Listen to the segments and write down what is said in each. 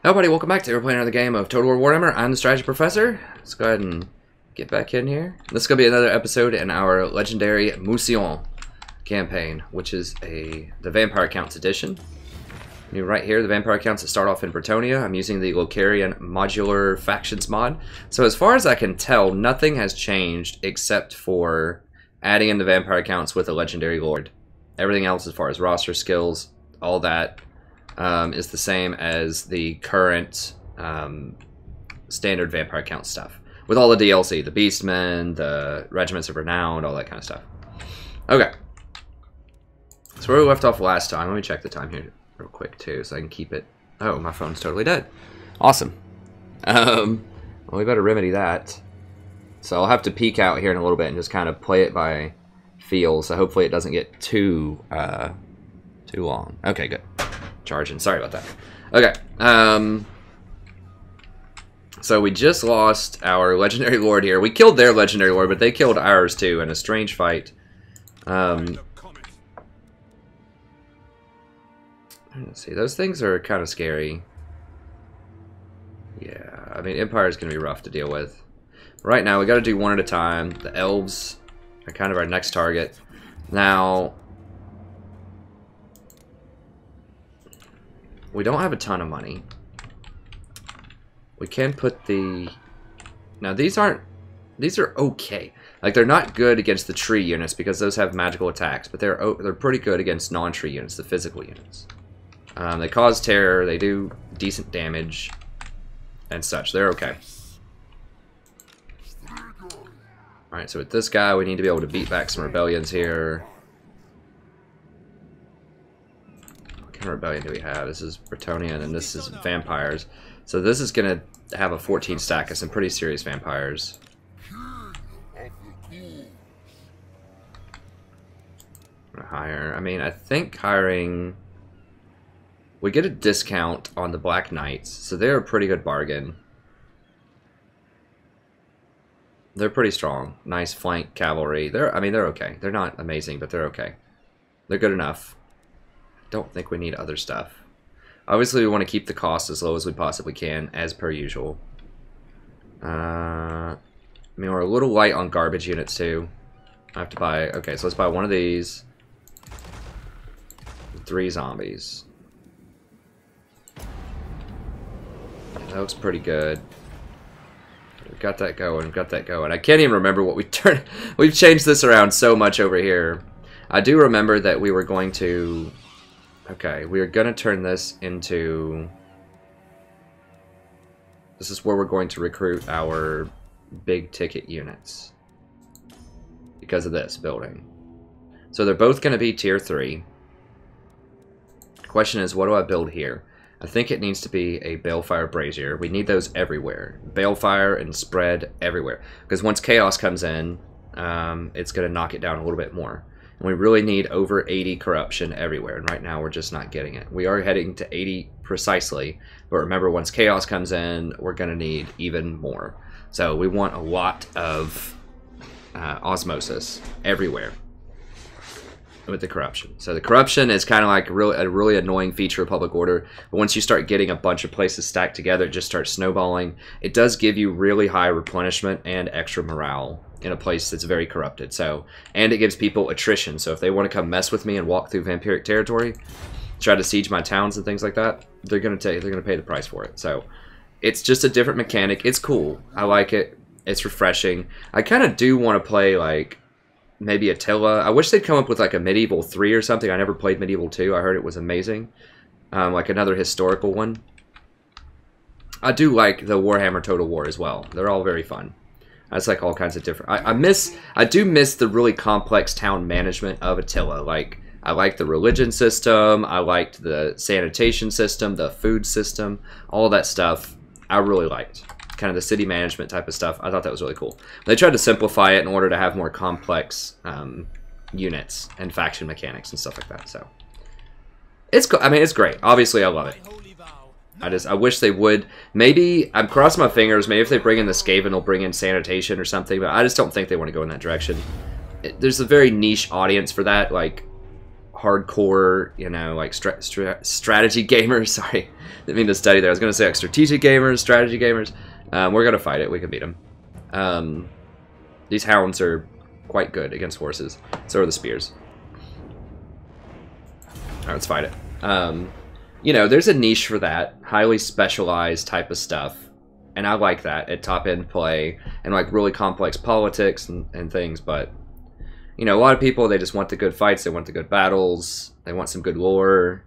Hello everybody, welcome back to we're playing another game of Total War Warhammer. I'm the Strategy Professor. Let's go ahead and get back in here. This is going to be another episode in our legendary Mousillon campaign, which is the Vampire Counts edition. You right here, the Vampire Counts that start off in Bretonnia. I'm using the Locarian Modular Factions mod. So as far as I can tell, nothing has changed except for adding in the Vampire Counts with a Legendary Lord. Everything else as far as roster skills, all that is the same as the current standard Vampire Count stuff. With all the DLC, the Beastmen, the Regiments of Renown, all that kind of stuff. Okay. So where we left off last time, let me check the time here real quick too, so I can keep it. Oh, my phone's totally dead. Awesome. Well, we better remedy that. So I'll have to peek out here in a little bit and just kind of play it by feel, so hopefully it doesn't get too long. Okay, good. Charging. Sorry about that. Okay. So we just lost our Legendary Lord here. We killed their Legendary Lord, but they killed ours too in a strange fight. Let's see. Those things are kind of scary. Yeah. I mean, Empire is going to be rough to deal with. Right now, we got to do one at a time. The Elves are kind of our next target. Now, we don't have a ton of money. We can put the... Now, these are okay. Like, they're not good against the tree units because those have magical attacks, but they're pretty good against non-tree units, the physical units. They cause terror, they do decent damage, and such. They're okay. Alright, so with this guy, we need to be able to beat back some rebellions here. What kind of rebellion do we have? This is Bretonnia, and this is vampires. So this is going to have a 14 stack of some pretty serious vampires. Hire. I mean, I think hiring... We get a discount on the Black Knights, so they're a pretty good bargain. They're pretty strong. Nice flank cavalry. I mean, they're okay. They're not amazing, but they're okay. They're good enough. Don't think we need other stuff. Obviously, we want to keep the cost as low as we possibly can, as per usual. I mean, we're a little light on garbage units, too. I have to buy... Okay, so let's buy one of these. 3 zombies. That looks pretty good. We've got that going, we've got that going. I can't even remember what we turned... We've changed this around so much over here. I do remember that we were going to... Okay, we are going to turn this into... This is where we're going to recruit our big ticket units. Because of this building. So they're both going to be tier 3. The question is, what do I build here? I think it needs to be a Balefire Brazier. We need those everywhere. Balefire and spread everywhere. Because once Chaos comes in, it's going to knock it down a little bit more. And we really need over 80 corruption everywhere. And right now we're just not getting it. We are heading to 80 precisely. But remember, once Chaos comes in, we're going to need even more. So we want a lot of osmosis everywhere with the corruption. So the corruption is kind of like a really annoying feature of public order, but once you start getting a bunch of places stacked together, it just starts snowballing. It does give you really high replenishment and extra morale in a place that's very corrupted. So, and it gives people attrition. So if they want to come mess with me and walk through vampiric territory, try to siege my towns and things like that, they're gonna pay the price for it. So it's just a different mechanic. It's cool. I like it. It's refreshing. I kind of do want to play like maybe Attila. I wish they'd come up with like a Medieval 3 or something. I never played Medieval 2. I heard it was amazing. Like another historical one. I do like the Warhammer Total War as well. They're all very fun. I just like all kinds of different... I do miss the really complex town management of Attila. Like, I liked the religion system. I liked the sanitation system, the food system. All that stuff I really liked. Kind of the city management type of stuff. I thought that was really cool. They tried to simplify it in order to have more complex units and faction mechanics and stuff like that. So it's cool. I mean, it's great. Obviously, I love it. I wish they would. Maybe I'm crossing my fingers. Maybe if they bring in the Skaven, they'll bring in sanitation or something. But I just don't think they want to go in that direction. There's a very niche audience for that. Like hardcore, you know, like strategy gamers. Sorry, didn't mean to study there. I was going to say like strategic gamers, strategy gamers. We're going to fight it. We can beat them. These hounds are quite good against horses. So are the spears. Alright, let's fight it. You know, there's a niche for that. Highly specialized type of stuff. And I like that at top-end play. And like really complex politics and things. But, you know, a lot of people, they just want the good fights. They want the good battles. They want some good lore.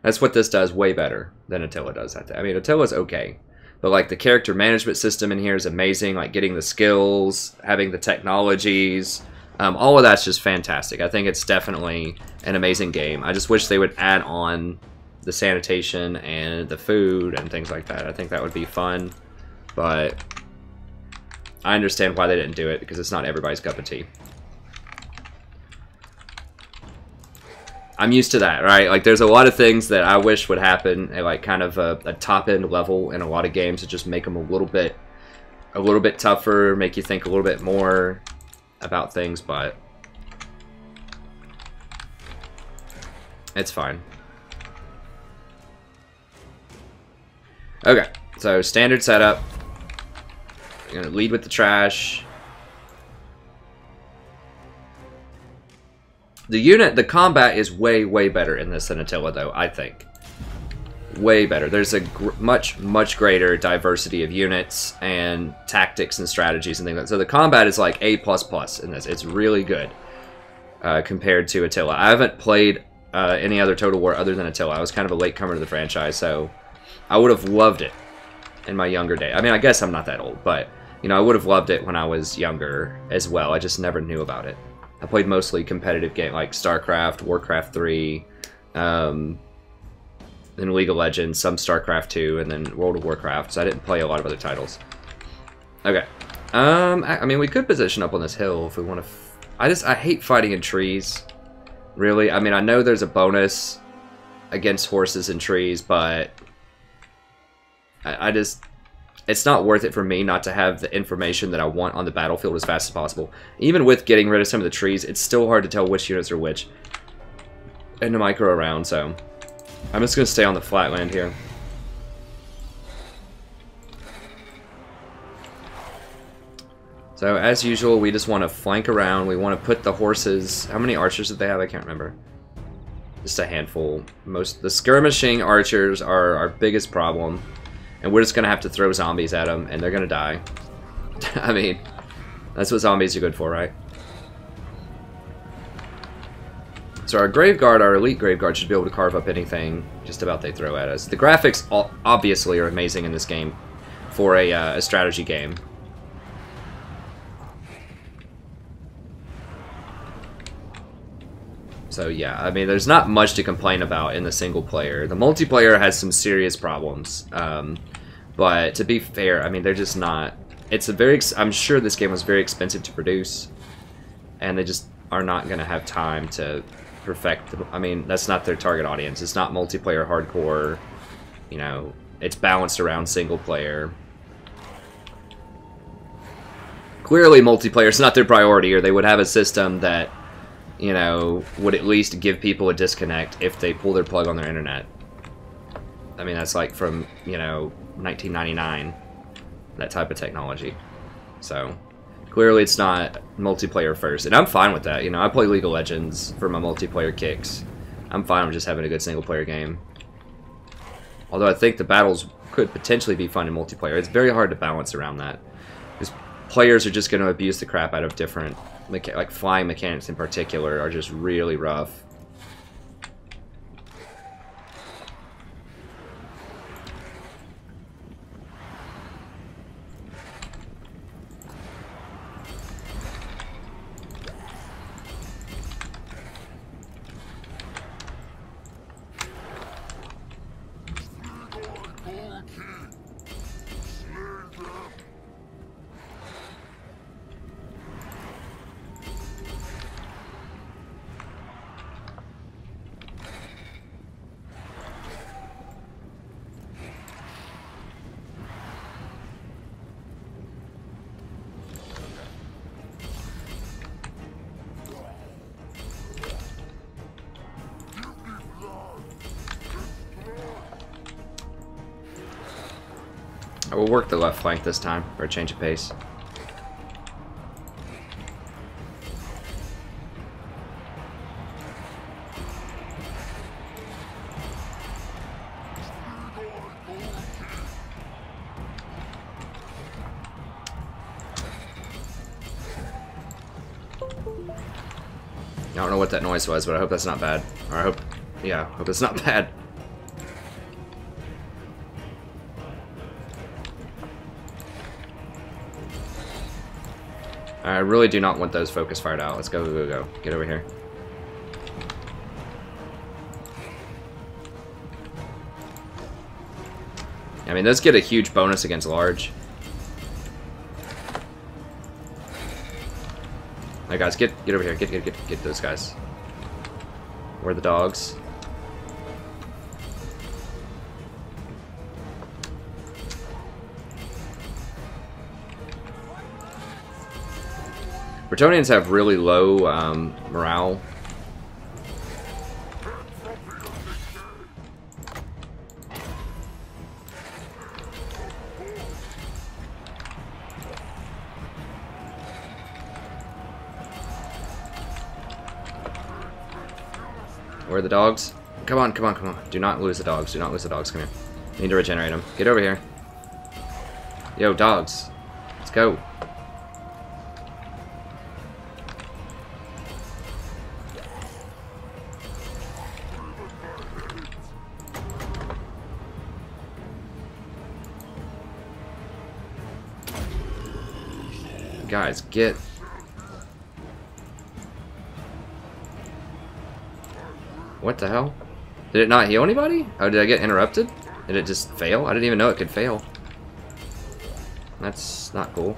That's what this does way better than Attila does. I mean, Attila's okay. But like the character management system in here is amazing. Like getting the skills, having the technologies, all of that's just fantastic. I think it's definitely an amazing game. I just wish they would add on the sanitation and the food and things like that. I think that would be fun. But I understand why they didn't do it because it's not everybody's cup of tea. I'm used to that, right? Like, there's a lot of things that I wish would happen at, like, kind of a top-end level in a lot of games to just make them a little bit tougher, make you think a little bit more about things, but it's fine. Okay, so standard setup. We're gonna lead with the trash. The combat is way, way better in this than Attila, though, I think. Way better. There's a much greater diversity of units and tactics and strategies and things like that. So the combat is like A++ in this. It's really good compared to Attila. I haven't played any other Total War other than Attila. I was kind of a latecomer to the franchise, so I would have loved it in my younger day. I mean, I guess I'm not that old, but, you know, I would have loved it when I was younger as well. I just never knew about it. I played mostly competitive games like StarCraft, Warcraft 3, then League of Legends, some StarCraft 2, and then World of Warcraft, so I didn't play a lot of other titles. Okay. I mean, we could position up on this hill if we want to... I hate fighting in trees, really. I mean, I know there's a bonus against horses and trees, but I just... It's not worth it for me not to have the information that I want on the battlefield as fast as possible. Even with getting rid of some of the trees, it's still hard to tell which units are which. And to micro around, so... I'm just going to stay on the flat land here. So, as usual, we just want to flank around. We want to put the horses... How many archers did they have? I can't remember. Just a handful. The skirmishing archers are our biggest problem. And we're just going to have to throw zombies at them, and they're going to die. I mean, that's what zombies are good for, right? So our Graveguard, our Elite Graveguard, should be able to carve up anything just about they throw at us. The graphics, obviously, are amazing in this game for a strategy game. So yeah, I mean, there's not much to complain about in the single player. The multiplayer has some serious problems, but to be fair, I mean, they're just not. It's a very. I'm sure this game was very expensive to produce, and they just are not going to have time to perfect. I mean, that's not their target audience. It's not multiplayer hardcore. You know, it's balanced around single player. Clearly, multiplayer is not their priority, or they would have a system that, you know, would at least give people a disconnect if they pull their plug on their internet. I mean, that's like from, you know, 1999, that type of technology. So, clearly it's not multiplayer first, and I'm fine with that. You know, I play League of Legends for my multiplayer kicks. I'm fine with just having a good single-player game. Although I think the battles could potentially be fun in multiplayer. It's very hard to balance around that, because players are just going to abuse the crap out of different... like flying mechanics in particular are just really rough. I will work the left flank this time for a change of pace. I don't know what that noise was, but I hope that's not bad. Or I hope, yeah, I hope it's not bad. I really do not want those focus fired out. Let's go, go, go, go. Get over here. I mean, those get a huge bonus against large. Alright, guys, get over here. Get those guys. Where are the dogs? Bretonians have really low morale. Where are the dogs? Come on, come on, come on. Do not lose the dogs. Do not lose the dogs. Come here. I need to regenerate them. Get over here. Yo, dogs. Let's go. Guys, get... What the hell? Did it not heal anybody? Oh, did I get interrupted? Did it just fail? I didn't even know it could fail. That's not cool.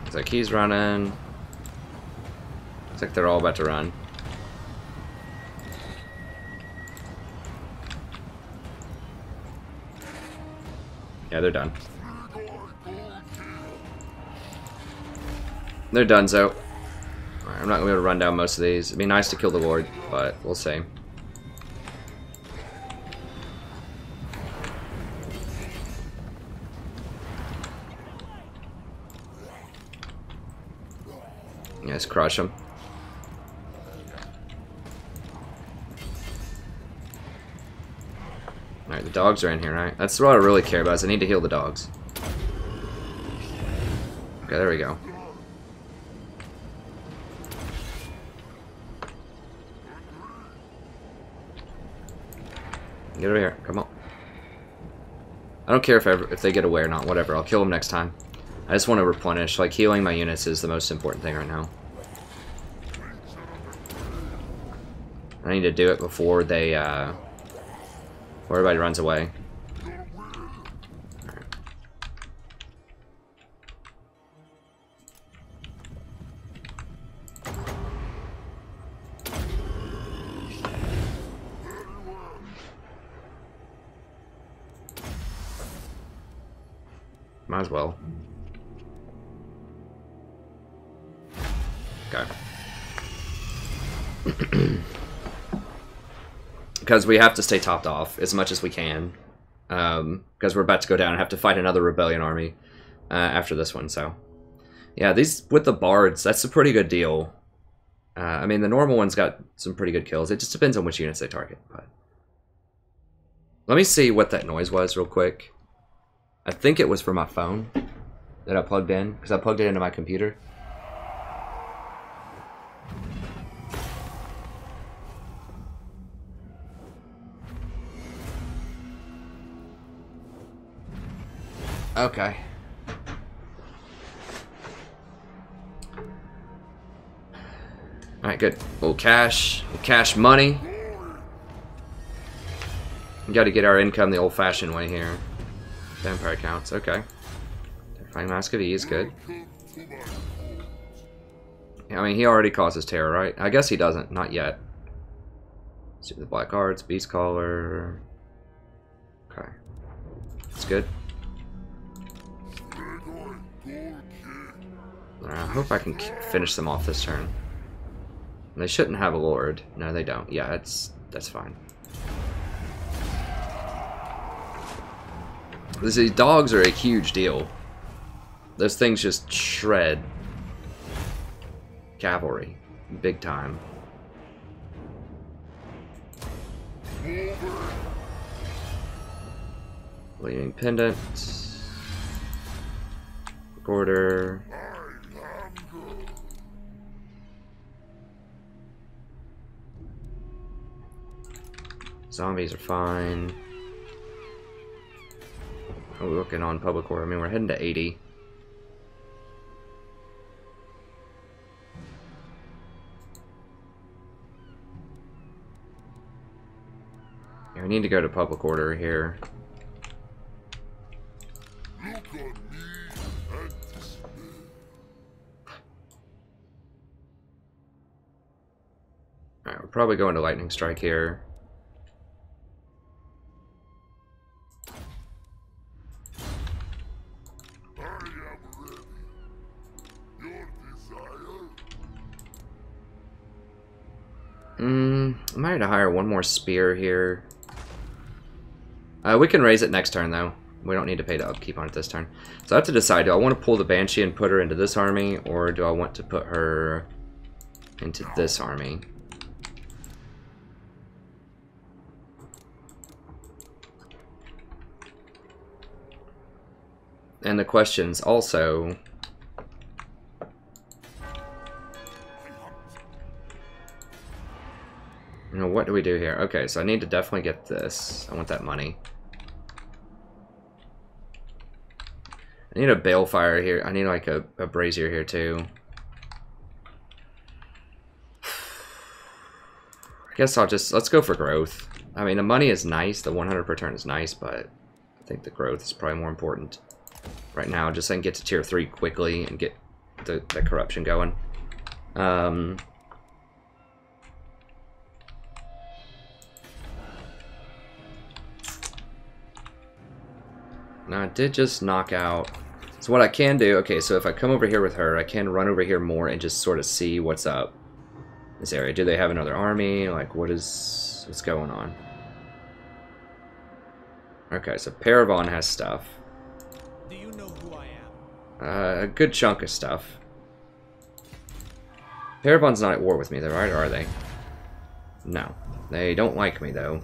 Looks like he's running. Looks like they're all about to run. Yeah, they're done. They're done, so I'm not gonna be able to run down most of these. It'd be nice to kill the Lord, but we'll see. Yes, crush them. Alright, the dogs are in here, right? That's what I really care about, is I need to heal the dogs. Okay, there we go. Get over here, come on. I don't care if they get away or not, whatever, I'll kill them next time. I just want to replenish, like healing my units is the most important thing right now. I need to do it before they, before everybody runs away. Right. Might as well. Okay. Because we have to stay topped off as much as we can. Because we're about to go down and have to fight another rebellion army after this one, so. Yeah, these, with the bards, that's a pretty good deal. I mean, the normal one's got some pretty good kills. It just depends on which units they target, but. Let me see what that noise was real quick. I think it was from my phone that I plugged in, because I plugged it into my computer. Okay. Alright, good. We'll cash money. We gotta get our income the old-fashioned way here. Vampire counts, okay. Terrifying Mask of E is good. I mean, he already causes terror, right? I guess he doesn't, not yet. Let's do the Black Arts, Beast Caller. Okay. That's good. I hope I can finish them off this turn. They shouldn't have a Lord. No, they don't. Yeah, that's fine. These dogs are a huge deal. Those things just shred cavalry. Big time. Bleeding Pendant. Order. Zombies are fine. How are we looking on public order? I mean, we're heading to 80. Yeah, we need to go to public order here. Alright, we're probably going to Lightning Strike here. I might hire one more spear here. We can raise it next turn, though. We don't need to pay to upkeep on it this turn. So I have to decide, do I want to pull the Banshee and put her into this army, or do I want to put her into this army? And the questions also... You know, what do we do here? Okay, so I need to definitely get this. I want that money. I need a balefire here. I need like a brazier here too. I guess let's go for growth. I mean, the money is nice. The 100 per turn is nice, but I think the growth is probably more important right now. Just so I can get to tier 3 quickly and get the corruption going. Now, I did just knock out... So what I can do... Okay, so if I come over here with her, I can run over here more and just sort of see what's up in this area. Do they have another army? Like, what's going on? Okay, so Paravon has stuff. Do you know who I am? A good chunk of stuff. Paravon's not at war with me, though, right? Or are they? No. They don't like me, though.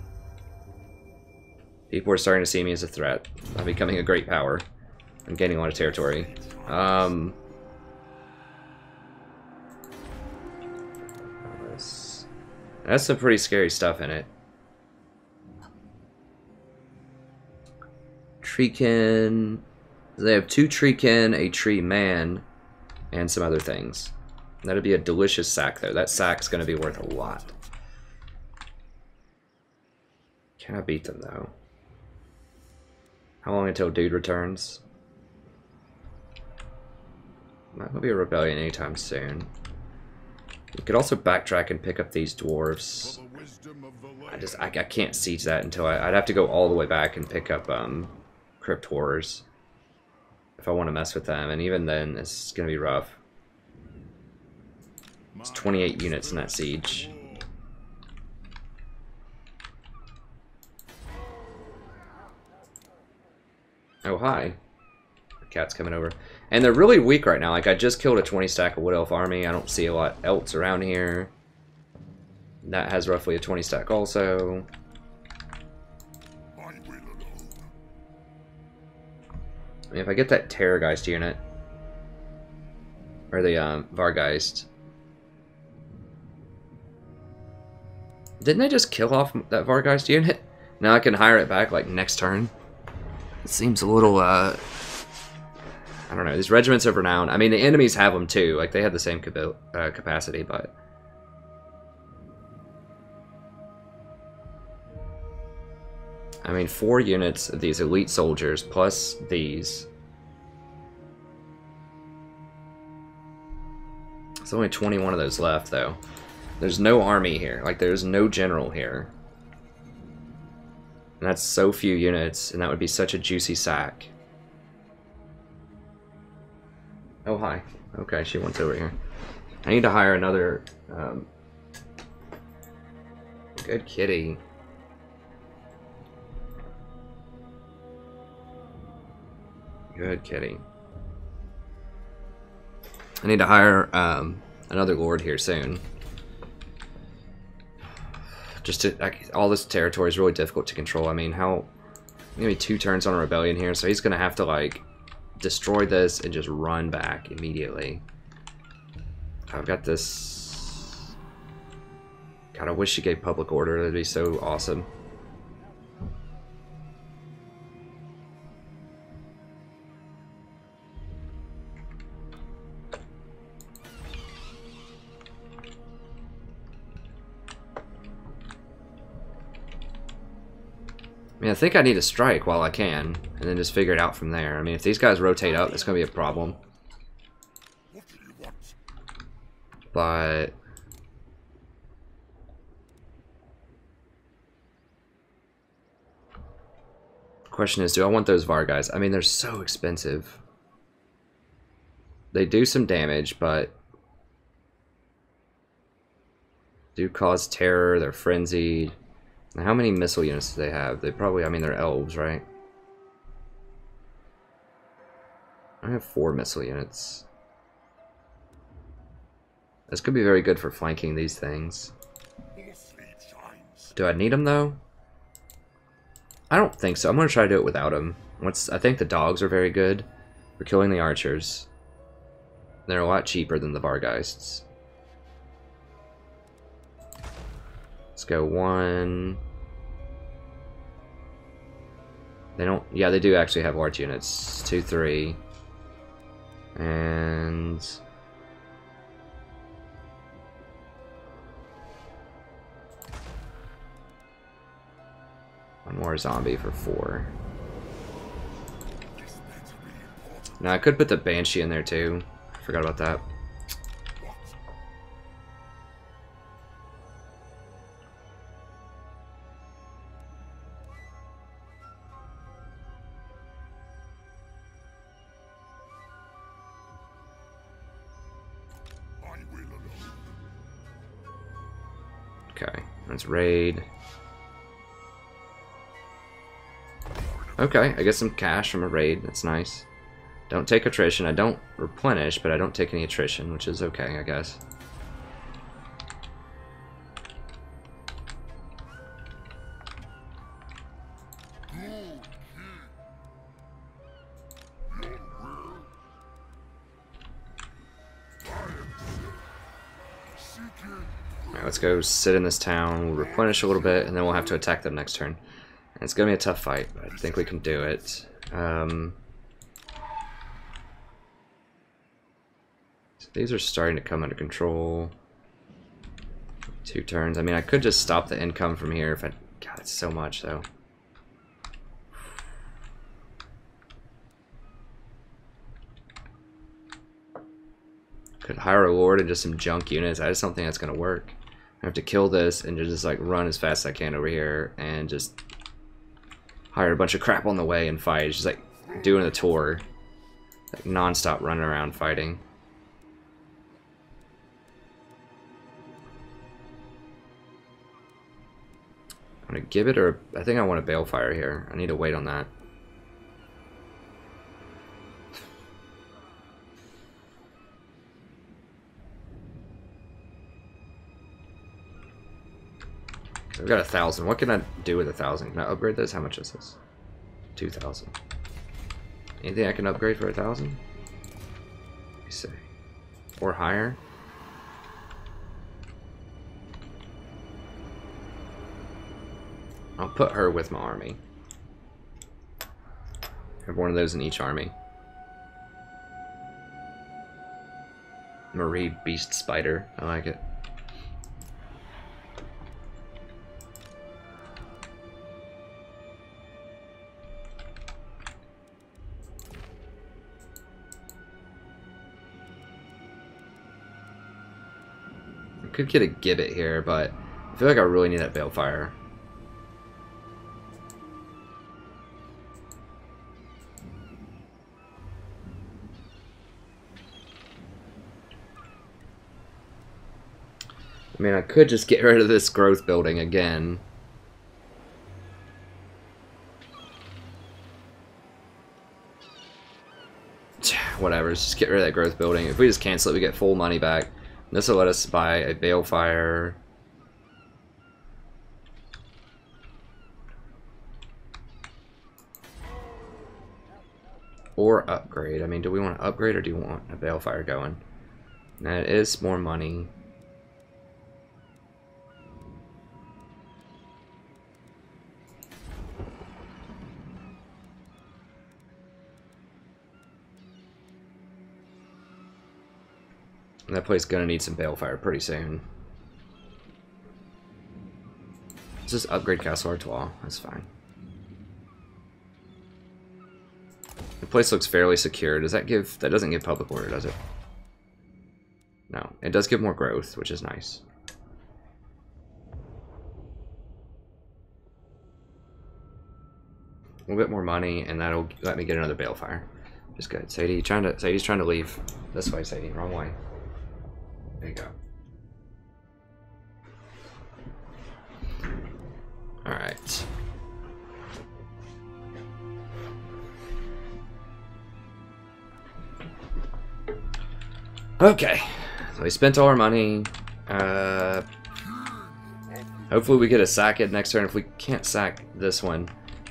People are starting to see me as a threat. I'm becoming a great power. I'm gaining a lot of territory. That's some pretty scary stuff in it. Treekin. They have 2 Treekin, a Tree Man, and some other things. That'd be a delicious sack, though. That sack's going to be worth a lot. Can I beat them, though? How long until dude returns? Not gonna be a rebellion anytime soon. We could also backtrack and pick up these dwarves. I can't siege that until I'd have to go all the way back and pick up Crypt Horrors if I want to mess with them, and even then it's gonna be rough. It's 28 units in that siege. Oh, hi. The cat's coming over. And they're really weak right now. Like, I just killed a 20 stack of Wood Elf army. I don't see a lot else around here. That has roughly a 20 stack also. I mean, if I get that Terrorgeist unit, or the Vargeist. Didn't I just kill off that Vargeist unit? Now I can hire it back, like, next turn. It seems a little, I don't know, these regiments are renowned. I mean, the enemies have them too, like, they have the same capacity, but... I mean, 4 units of these elite soldiers, plus these. There's only 21 of those left, though. There's no army here. Like, there's no general here. And that's so few units, and that would be such a juicy sack. Oh, hi. Okay, she wants over here. I need to hire another... good kitty. Good kitty. I need to hire another lord here soon. Just to, like, all this territory is really difficult to control. I mean, how... Maybe 2 turns on a rebellion here, so he's gonna have to, like, destroy this and just run back immediately. I've got this... God, I wish she gave public order. That'd be so awesome. I mean, I think I need to strike while I can, and then just figure it out from there. I mean, if these guys rotate up, it's going to be a problem. But... the question is, do I want those VAR guys? I mean, they're so expensive. They do some damage, but... do cause terror, they're frenzied. How many missile units do they have? They probably, I mean, they're elves, right? I have 4 missile units. This could be very good for flanking these things. Do I need them, though? I don't think so. I'm going to try to do it without them. I think the dogs are very good for killing the archers. They're a lot cheaper than the Vargeists. Let's go 1. They don't... yeah, they do actually have large units. 2, 3. And... one more zombie for 4. Now, I could put the Banshee in there, too. Forgot about that. Okay, let's raid. Okay, I get some cash from a raid. That's nice. Don't take attrition. I don't replenish, but I don't take any attrition, which is okay, I guess. Alright, let's go sit in this town. We'll replenish a little bit, and then we'll have to attack them next turn. And it's going to be a tough fight, but I think we can do it. So these are starting to come under control. 2 turns. I mean, I could just stop the income from here if I... God, it's so much, though. Could hire a lord and just some junk units. I just don't think that's going to work. I have to kill this and just like run as fast as I can over here and just hire a bunch of crap on the way and fight. It's just like doing a tour. Like non-stop running around fighting. I want to give it, or I think I want a balefire here. I need to wait on that. I've got 1,000. What can I do with 1,000? Can I upgrade this? How much is this? 2,000. Anything I can upgrade for 1,000? Let me see. Or higher? I'll put her with my army. Have one of those in each army. Marie Beast Spider. I like it. could get a gibbet here, but I feel like I really need that balefire. I mean, I could just get rid of this growth building again. Whatever, let's just get rid of that growth building. If we just cancel it, we get full money back. This will let us buy a balefire. Or upgrade. I mean, do we want to upgrade or do you want a balefire going? That is more money. And that place is gonna need some balefire pretty soon. Let's just upgrade Castle Artois. That's fine. The place looks fairly secure. Does that give... That doesn't give public order, does it? No. It does give more growth, which is nice. A little bit more money, and that'll let me get another balefire. Just good. Sadie's trying to leave. This way, Sadie. Wrong way. There you go. Alright. Okay. So we spent all our money. Hopefully we get a sack it next turn. If we can't sack this one,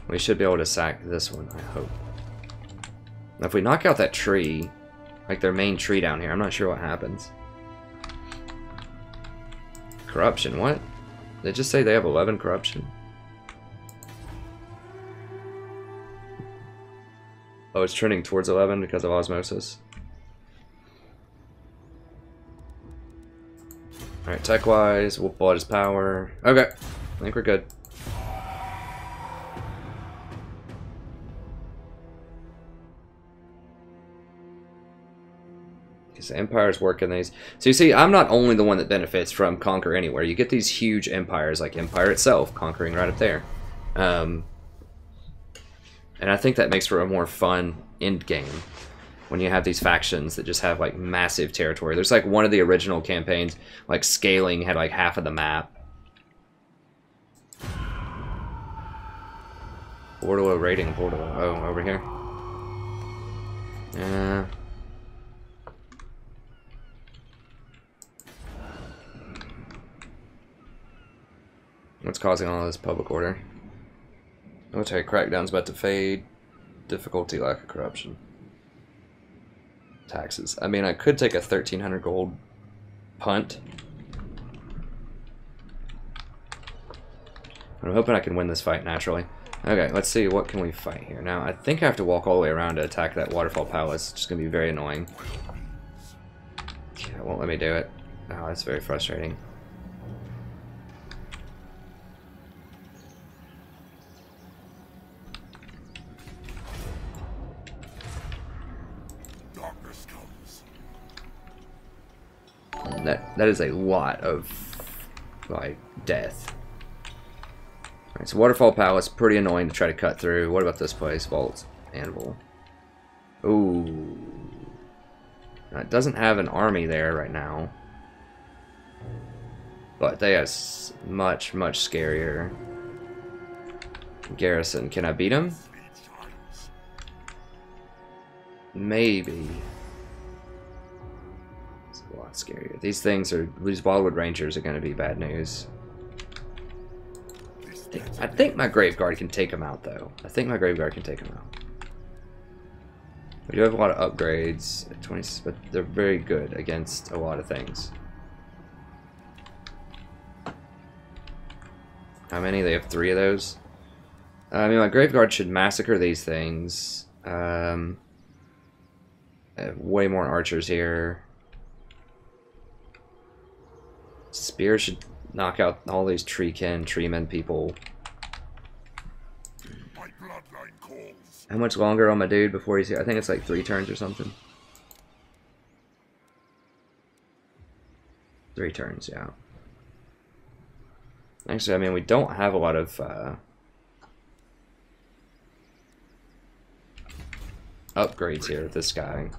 we should be able to sack this one, I hope. Now if we knock out that tree, like their main tree down here, I'm not sure what happens. Corruption, what? They just say they have 11 corruption. Oh, it's trending towards 11 because of osmosis. Alright, tech-wise, Wolf Blood is power. Okay, I think we're good. Because the Empire's working these. So you see, I'm not only the one that benefits from Conquer Anywhere. You get these huge empires, like Empire itself, conquering right up there. And I think that makes for a more fun end game. When you have these factions that just have like massive territory. There's like one of the original campaigns, like Scaling had like half of the map. Bordello raiding Bordello. Oh, over here. Yeah. What's causing all this public order? Military crackdown's about to fade. Difficulty, lack of corruption. Taxes. I mean, I could take a 1,300 gold punt. I'm hoping I can win this fight naturally. Okay, let's see, what can we fight here? Now, I think I have to walk all the way around to attack that Waterfall Palace. It's just going to be very annoying. Yeah, it won't let me do it. Oh, that's very frustrating. That is a lot of, like, death. Alright, so Waterfall Palace, pretty annoying to try to cut through. What about this place? Vault, Anvil. Ooh. Now, it doesn't have an army there right now. But they have much, much scarier garrison. Can I beat them? Maybe. Scarier. These Wildwood Rangers are going to be bad news. I think my Graveguard can take them out, though. I think my Graveguard can take them out. We do have a lot of upgrades, 20, but they're very good against a lot of things. How many? They have 3 of those. I mean, my Graveguard should massacre these things. I have way more archers here. Spear should knock out all these treemen people. My bloodline calls. How much longer on my dude before he's here? I think it's like 3 turns or something. 3 turns, yeah. Actually, I mean, we don't have a lot of upgrades here with this guy.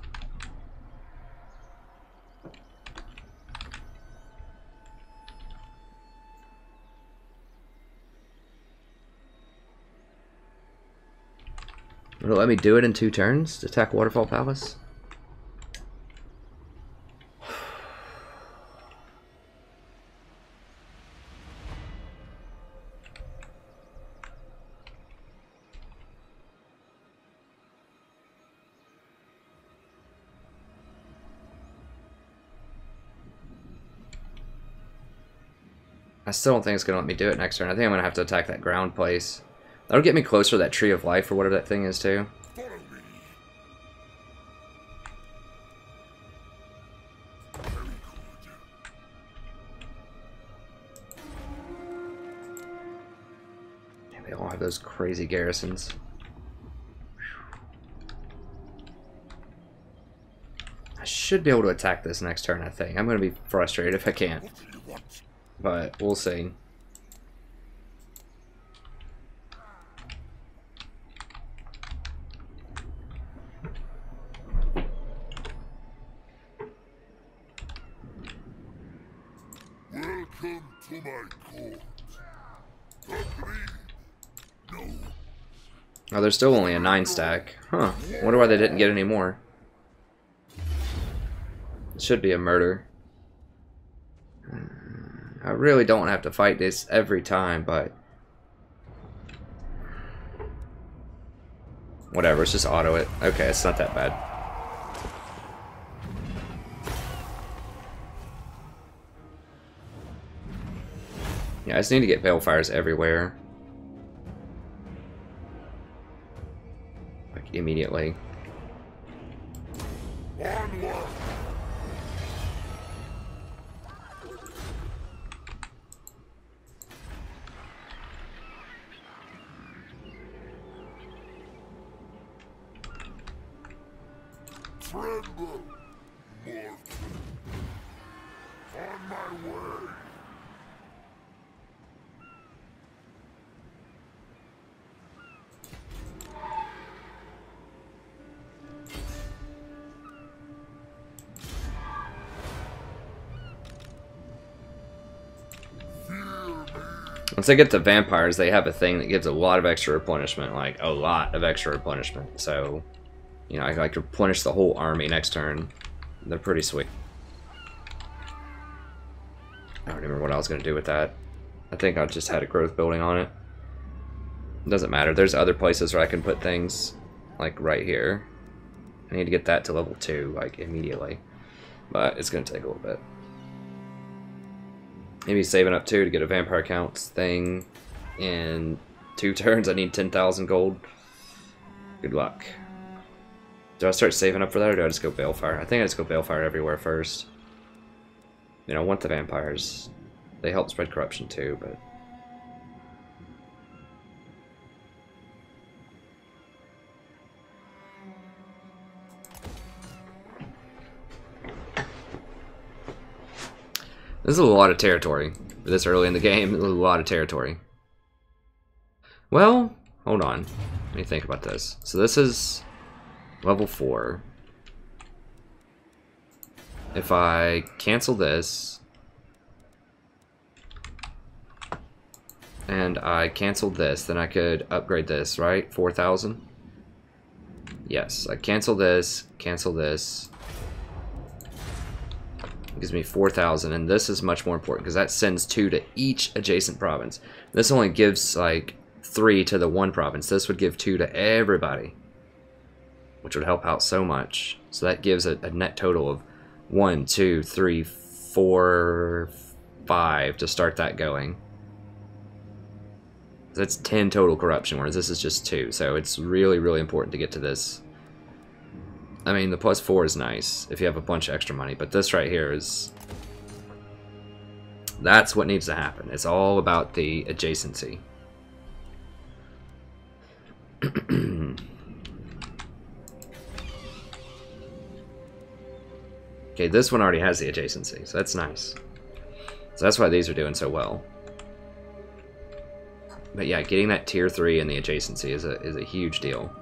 Would it let me do it in 2 turns to attack Waterfall Palace? I still don't think it's going to let me do it next turn. I think I'm going to have to attack that ground place. That'll get me closer to that Tree of Life or whatever that thing is too. Follow me. Very good. Yeah, they all have those crazy garrisons. I should be able to attack this next turn, I think. I'm going to be frustrated if I can't. What do you want? But we'll see. Welcome to my court. Agree? No. Oh, there's still only a 9 stack. Huh. Wonder why they didn't get any more. It should be a murder. I really don't have to fight this every time, but whatever, it's just auto it. Okay, it's not that bad. Yeah, I just need to get Balefires everywhere. Like, immediately. Onward. Tremble, mortal. On my way. Once I get to vampires, they have a thing that gives a lot of extra replenishment, like a lot of extra replenishment. So, you know, I could replenish the whole army next turn. They're pretty sweet. I don't remember what I was going to do with that. I think I just had a growth building on it. Doesn't matter. There's other places where I can put things, like right here. I need to get that to level 2, like immediately. But it's going to take a little bit. Maybe saving up 2 to get a vampire counts thing in 2 turns. I need 10,000 gold. Good luck. Do I start saving up for that, or do I just go Balefire? I think I just go Balefire everywhere first. You know, I want the vampires. They help spread corruption too, but... This is a lot of territory. This early in the game, this is a lot of territory. Well, hold on. Let me think about this. So this is level 4. If I cancel this, and I cancel this, then I could upgrade this, right? 4,000? Yes, I cancel this, gives me 4,000, and this is much more important because that sends 2 to each adjacent province. This only gives like 3 to the one province. This would give 2 to everybody, which would help out so much. So that gives a net total of 1, 2, 3, 4, 5 to start that going. That's 10 total corruption, whereas this is just 2. So it's really, really important to get to this. I mean, the +4 is nice if you have a bunch of extra money, but this right here is... That's what needs to happen. It's all about the adjacency. Okay, this one already has the adjacency, so that's nice. So that's why these are doing so well. But yeah, getting that tier 3 in the adjacency is a huge deal.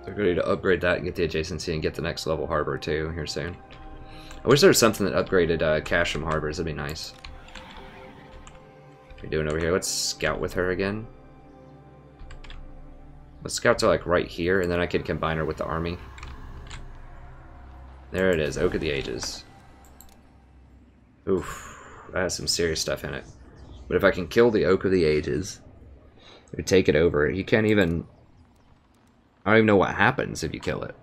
They're ready to upgrade that and get the adjacency and get the next level harbor too here soon. I wish there was something that upgraded Casham harbors. That'd be nice. What are we doing over here? Let's scout with her again. Let's scout to like right here, and then I can combine her with the army. There it is, Oak of the Ages. Oof, that has some serious stuff in it. But if I can kill the Oak of the Ages, or take it over, you can't even... I don't even know what happens if you kill it.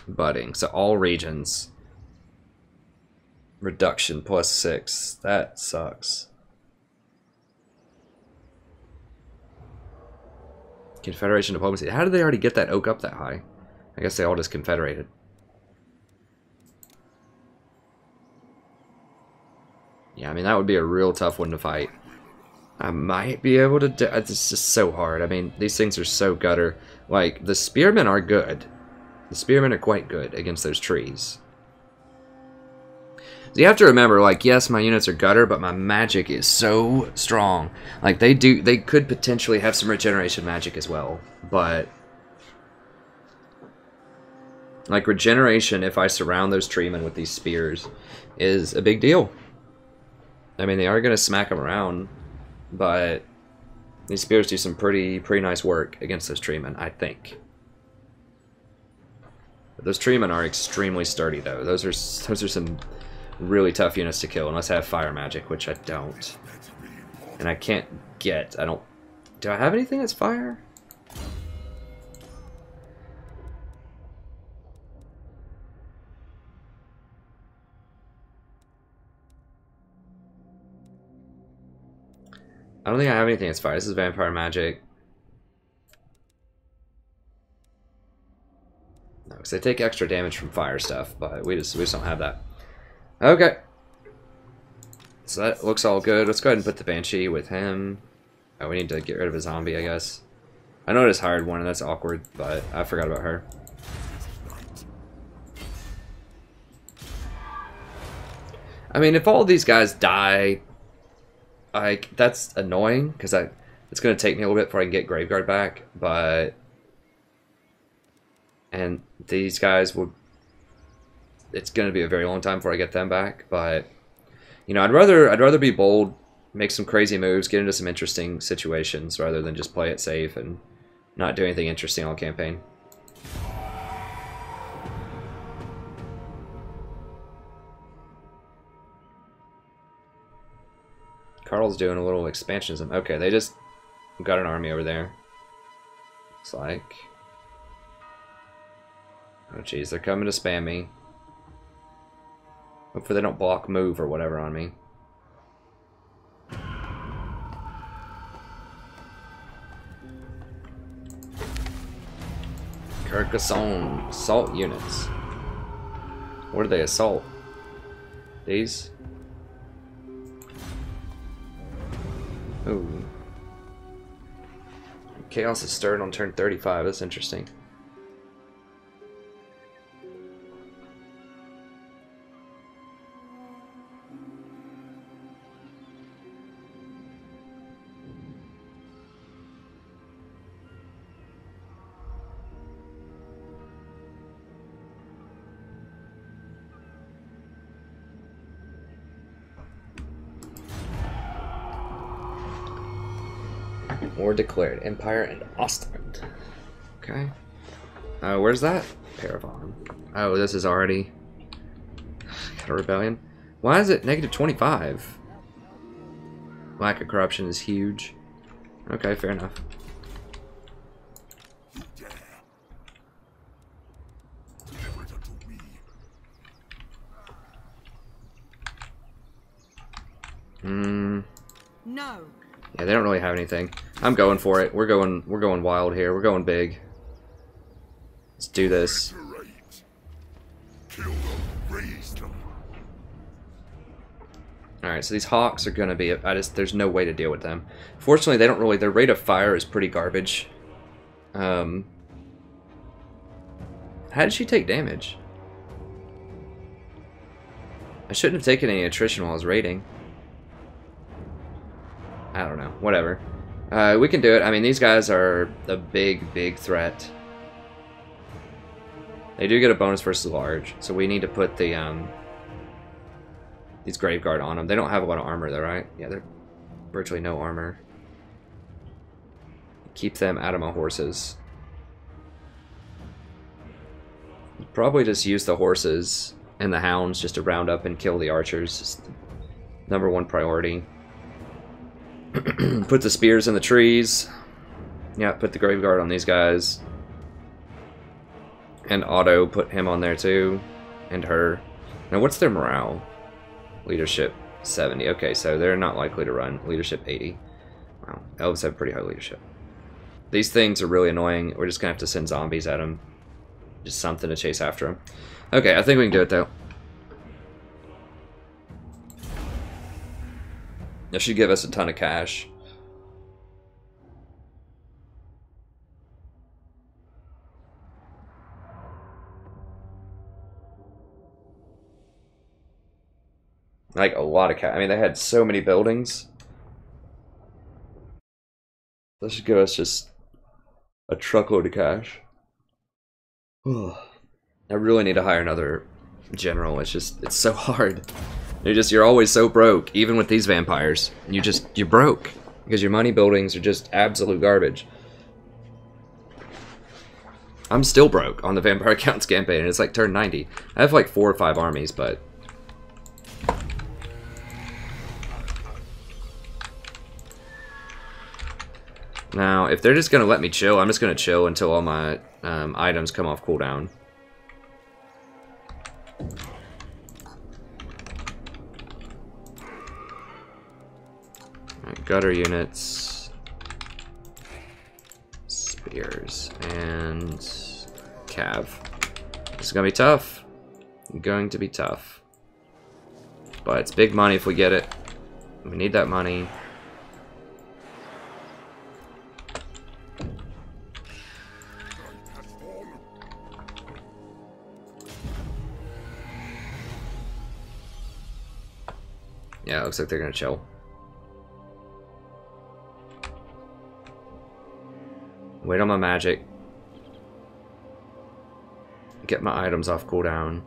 Budding, so all regions. Reduction +6, that sucks. Confederation diplomacy. How did they already get that oak up that high? I guess they all just confederated. Yeah, I mean, that would be a real tough one to fight. I might be able to do... It's just so hard. I mean, these things are so gutter. Like, the spearmen are good. The spearmen are quite good against those trees. So you have to remember, like, yes, my units are gutter, but my magic is so strong. Like, they could potentially have some regeneration magic as well, but... Like, regeneration, if I surround those treemen with these spears, is a big deal. I mean, they are going to smack them around, but these spears do some pretty nice work against those treemen, I think. But those treemen are extremely sturdy, though. Those are some really tough units to kill, unless I have fire magic, which I don't. And I can't get... Do I have anything that's fire? I don't think I have anything that's fire. This is vampire magic. No, because they take extra damage from fire stuff, but we just don't have that. Okay. So that looks all good. Let's go ahead and put the Banshee with him. Oh, we need to get rid of a zombie, I guess. I know I just hired one, and that's awkward, but I forgot about her. I mean, if all of these guys die... Like, that's annoying, because it's going to take me a little bit before I can get Graveguard back, but... And these guys will... It's going to be a very long time before I get them back, but... You know, I'd rather be bold, make some crazy moves, get into some interesting situations, rather than just play it safe and not do anything interesting all campaign. Carl's doing a little expansionism. Okay, they just got an army over there. Looks like. Oh jeez, they're coming to spam me. Hopefully they don't block move or whatever on me. Carcassonne. Assault units. What do they assault? These? Ooh. Chaos is stirred on turn 35. That's interesting. War declared. Empire and Ostend. Okay. Where's that? Paravon. Oh, this is already... Got a rebellion. Why is it negative 25? Lack of corruption is huge. Okay, fair enough. No. Yeah, they don't really have anything. I'm going for it. We're going wild here. We're going big. Let's do this. Kill them, raise them. Alright, so these hawks are going to be... there's no way to deal with them. Fortunately, they don't really... Their rate of fire is pretty garbage. How did she take damage? I shouldn't have taken any attrition while I was raiding. I don't know. Whatever. We can do it. I mean, these guys are a big threat. They do get a bonus versus large, so we need to put the these Graveguard on them. They don't have a lot of armor though, right? Yeah, they're virtually no armor. Keep them out of my horses. Probably just use the horses and the hounds just to round up and kill the archers. Just #1 priority. Put the spears in the trees. Yeah, put the Graveguard on these guys. And Otto, put him on there too. And her. Now what's their morale? Leadership 70. Okay, so they're not likely to run. Leadership 80. Wow, elves have pretty high leadership. These things are really annoying. We're just gonna have to send zombies at them. Just something to chase after them. Okay, I think we can do it though. That should give us a ton of cash. Like a lot of cash. I mean, they had so many buildings. That should give us just a truckload of cash. I really need to hire another general. It's so hard. You're always so broke, even with these vampires. You're broke because your money buildings are just absolute garbage. I'm still broke on the Vampire Counts campaign, and it's like turn 90. I have like 4 or 5 armies, but now if they're just gonna let me chill, I'm just gonna chill until all my items come off cooldown. Gutter units, spears, and cav. This is gonna be tough. Going to be tough. But it's big money if we get it. We need that money. Yeah, it looks like they're gonna chill. Wait on my magic. Get my items off cooldown.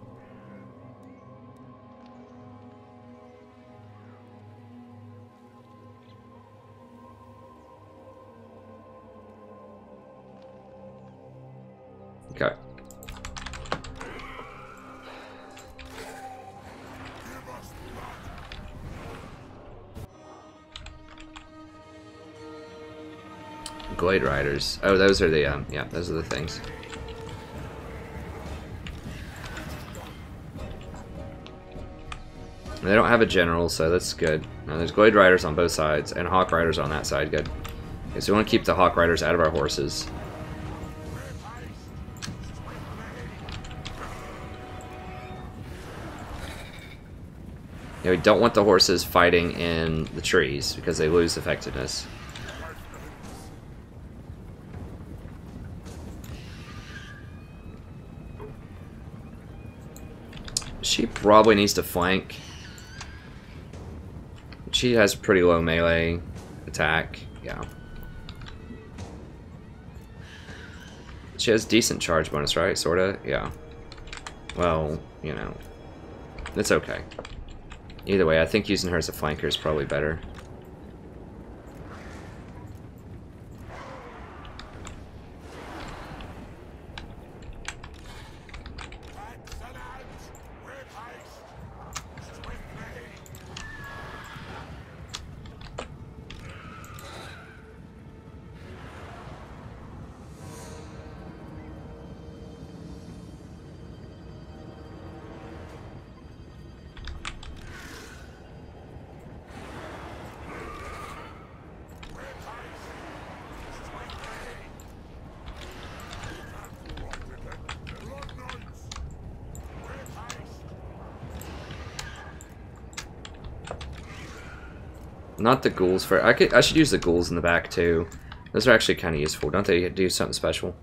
Okay. Glade Riders. Oh, those are the, yeah, those are the things. They don't have a general, so that's good. Now, there's Glade Riders on both sides, and Hawk Riders on that side, good. Okay, so we want to keep the Hawk Riders out of our horses. Yeah, we don't want the horses fighting in the trees, because they lose effectiveness. She probably needs to flank. She has pretty low melee attack, yeah. She has decent charge bonus, right? Sorta, yeah. Well, you know, it's okay. Either way, I think using her as a flanker is probably better. Not the ghouls for. I should use the ghouls in the back too. Those are actually kind of useful. Don't they do something special?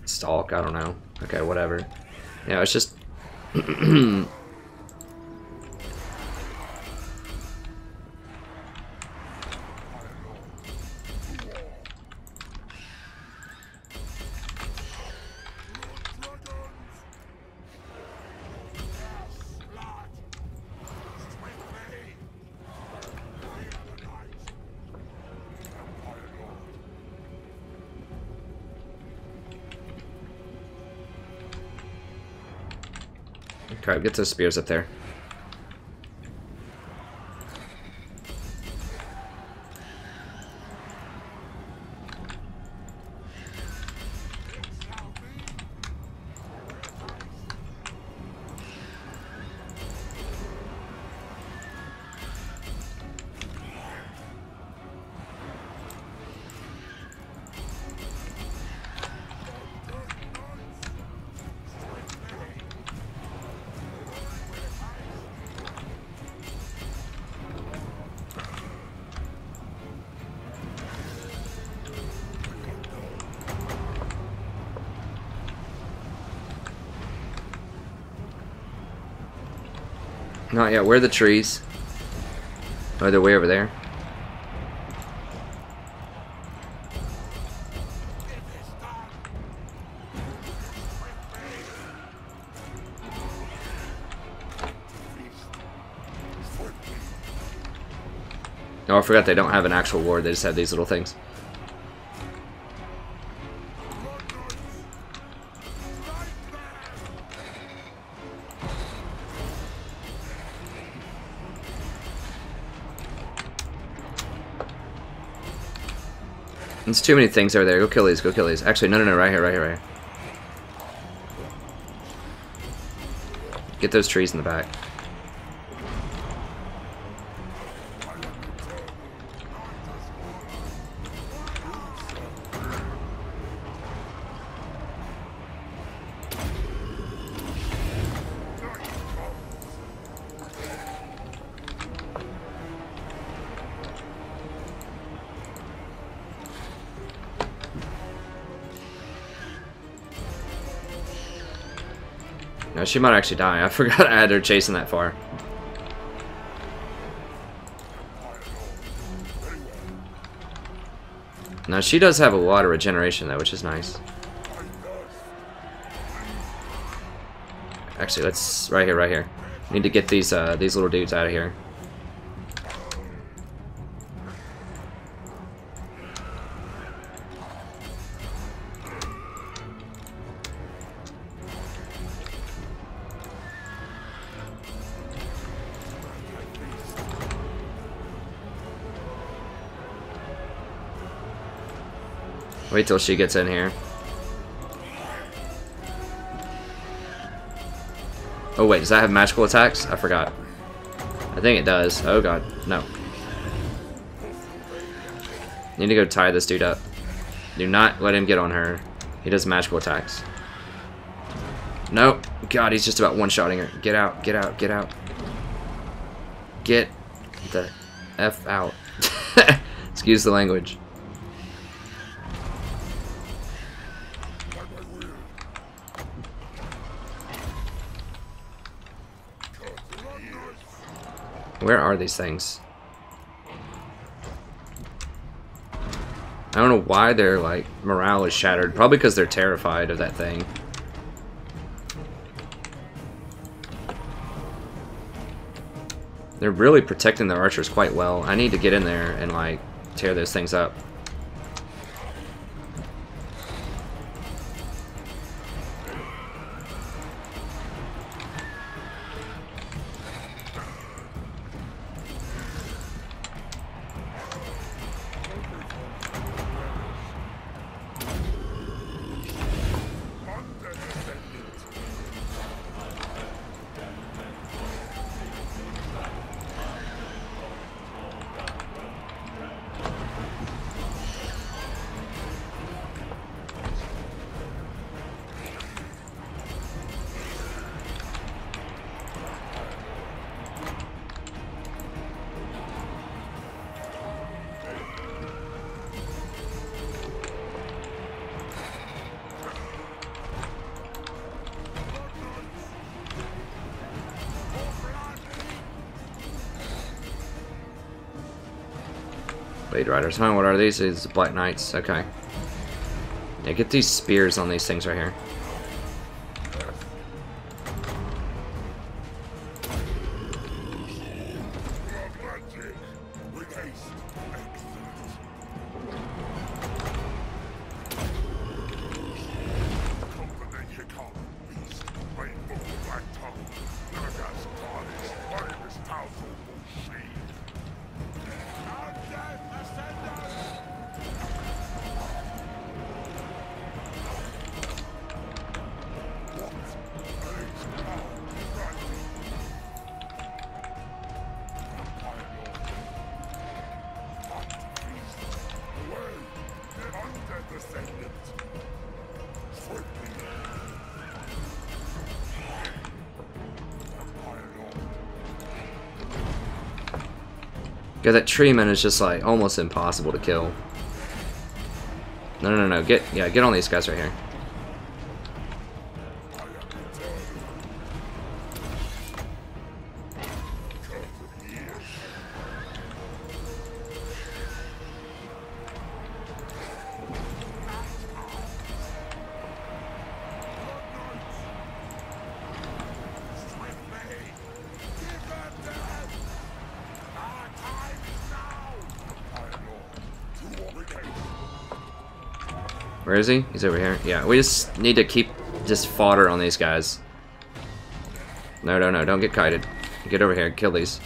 Stalk. I don't know. Okay, whatever. Yeah, it's just. Okay, get those spears up there. Not yet. Where are the trees? Oh, they're way over there. Oh, I forgot they don't have an actual ward. They just have these little things. There's too many things over there. Go kill these. Go kill these. Actually, no. Right here. Right here. Right here. Get those trees in the back. No, she might actually die. I forgot I had her chasing that far. Now she does have a lot of regeneration though, which is nice. Actually, let's right here. Need to get these little dudes out of here. Wait till she gets in here. Oh wait, does that have magical attacks? I forgot. I think it does. Oh god, no. Need to go tie this dude up. Do not let him get on her. He does magical attacks. Nope. God, he's just about one-shotting her. Get out, get out, get out. Get the F out. Excuse the language. Where are these things? I don't know why their like morale is shattered. Probably because they're terrified of that thing. They're really protecting their archers quite well. I need to get in there and like tear those things up. Blade Riders, huh? What are these? These Black Knights. Okay. Yeah, get these spears on these things right here. Yeah, that treeman is just like almost impossible to kill. No. Get on these guys right here. Where is he? He's over here. Yeah, we just need to keep just fodder on these guys. No, don't get kited. Get over here and kill these.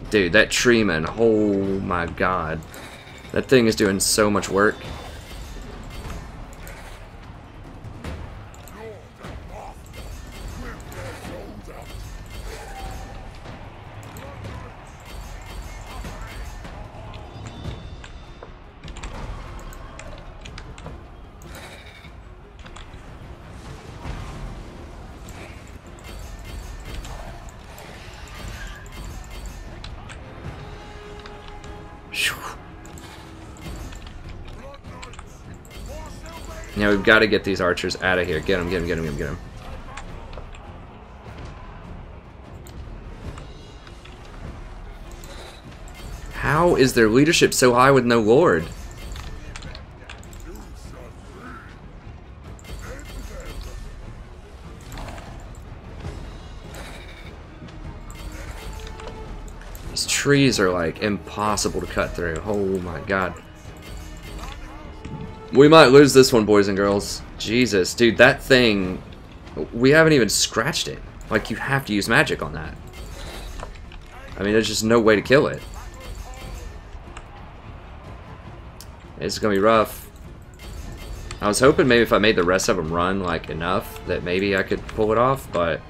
Dude, that treeman, oh my god. That thing is doing so much work. Yeah, we've got to get these archers out of here. Get them. How is their leadership so high with no lord? These trees are like impossible to cut through. Oh my god. We might lose this one, boys and girls. Jesus, dude, that thing... We haven't even scratched it. Like, you have to use magic on that. I mean, there's just no way to kill it. It's gonna be rough. I was hoping maybe if I made the rest of them run, like, enough, that maybe I could pull it off, but...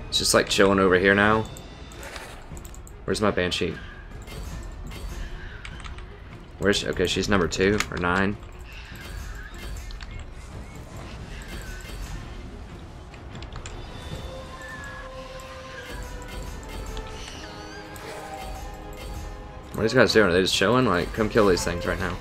It's just, like, chilling over here now. Where's my Banshee? Where's she? Okay, she's number 2 or 9. What are these guys doing? Are they just chilling? Like, come kill these things right now.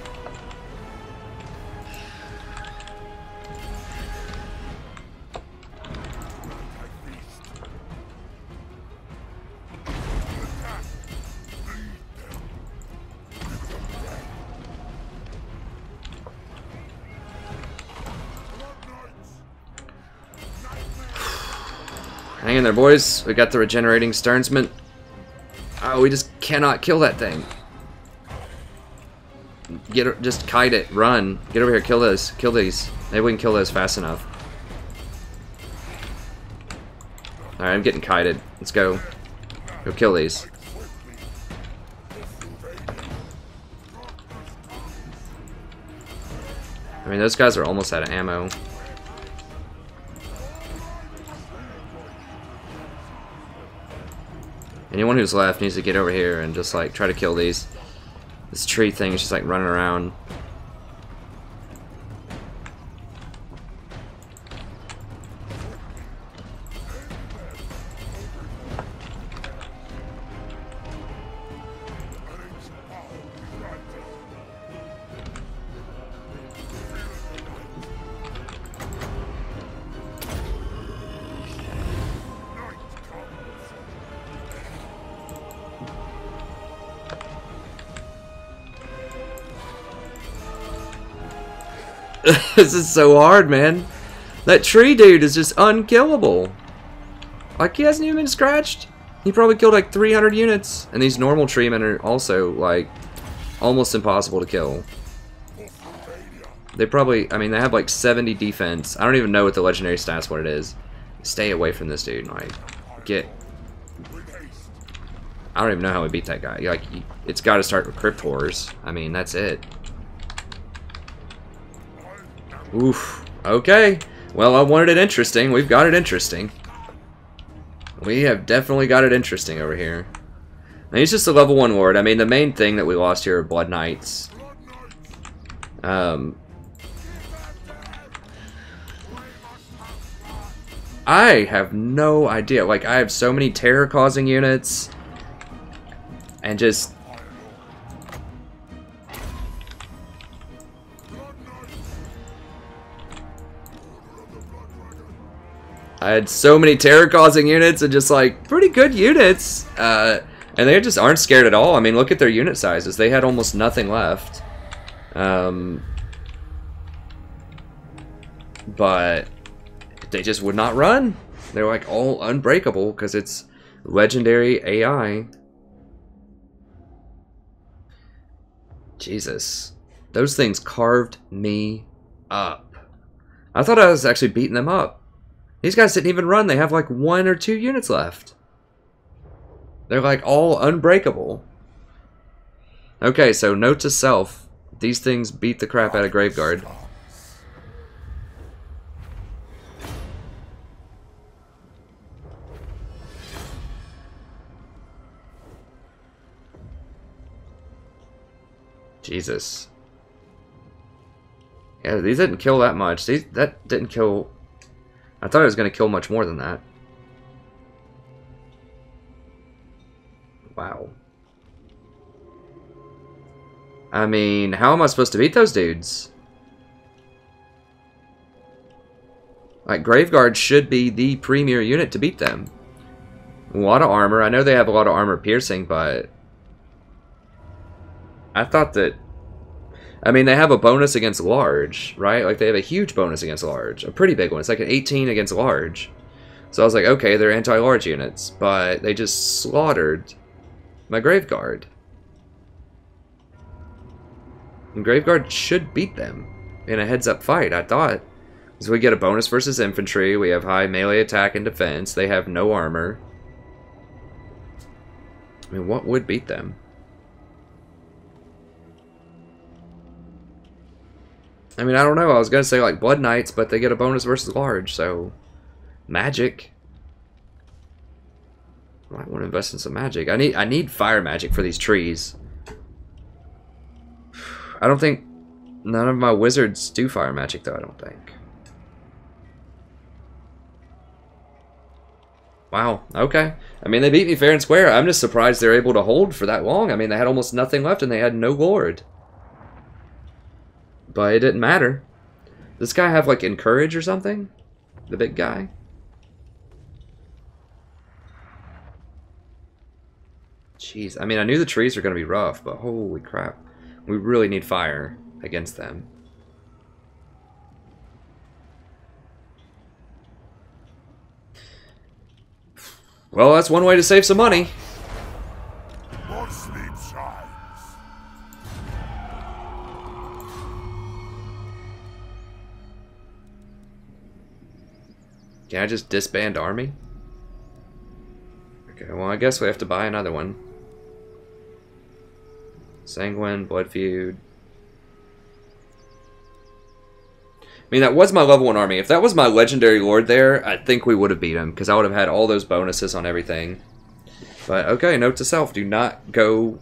Hang in there, boys. We got the regenerating Sternsman. Oh, we just cannot kill that thing. Just kite it. Run. Get over here. Kill those. Kill these. Maybe we can kill those fast enough. Alright, I'm getting kited. Let's go. Go kill these. I mean, those guys are almost out of ammo. Anyone who's left needs to get over here and just like try to kill these. This tree thing is just like running around. This is so hard, man. That tree dude is just unkillable. Like, he hasn't even been scratched. He probably killed like 300 units. And these normal treemen are also, like, almost impossible to kill. They probably, I mean, they have like 70 defense. I don't even know what the legendary stats, what it is. Stay away from this dude. Like, I don't even know how we beat that guy. Like, it's got to start with Crypt Horrors. I mean, that's it. Oof. Okay. Well, I wanted it interesting. We've got it interesting. We have definitely got it interesting over here. And he's just a level 1 lord. I mean, the main thing that we lost here are Blood Knights. I have no idea. Like, I have so many terror-causing units. And just... I had so many terror-causing units and just, like, pretty good units. And they just aren't scared at all. I mean, look at their unit sizes. They had almost nothing left. But they just would not run. They're, like, all unbreakable because it's legendary AI. Jesus. Those things carved me up. I thought I was actually beating them up. These guys didn't even run. They have like 1 or 2 units left. They're like all unbreakable. Okay, so note to self. These things beat the crap out of Graveguard. Jesus. Yeah, these didn't kill that much. That didn't kill... I thought it was going to kill much more than that. Wow. I mean, how am I supposed to beat those dudes? Like, Graveguard should be the premier unit to beat them. A lot of armor. I know they have a lot of armor piercing, but... I thought that... I mean, they have a bonus against large, right? Like, they have a huge bonus against large. A pretty big one. It's like an 18 against large. So I was like, okay, they're anti-large units. But they just slaughtered my Graveguard. And Graveguard should beat them in a heads-up fight, I thought. So we get a bonus versus infantry. We have high melee attack and defense. They have no armor. I mean, what would beat them? I mean, I don't know. I was going to say, like, Blood Knights, but they get a bonus versus large, so... Magic. I might want to invest in some magic. I need fire magic for these trees. I don't think... None of my wizards do fire magic, though, I don't think. Wow, okay. I mean, they beat me fair and square. I'm just surprised they're able to hold for that long. I mean, they had almost nothing left, and they had no lord. But it didn't matter. Does this guy have, like, Encourage or something? The big guy? Jeez, I mean, I knew the trees were going to be rough, but holy crap. We really need fire against them. Well, that's one way to save some money. More sleep shines. Can I just disband army? Okay, well, I guess we have to buy another one. Sanguine, Blood Feud. I mean, that was my level 1 army. If that was my legendary lord there, I think we would have beat him, because I would have had all those bonuses on everything. But, okay, note to self, do not go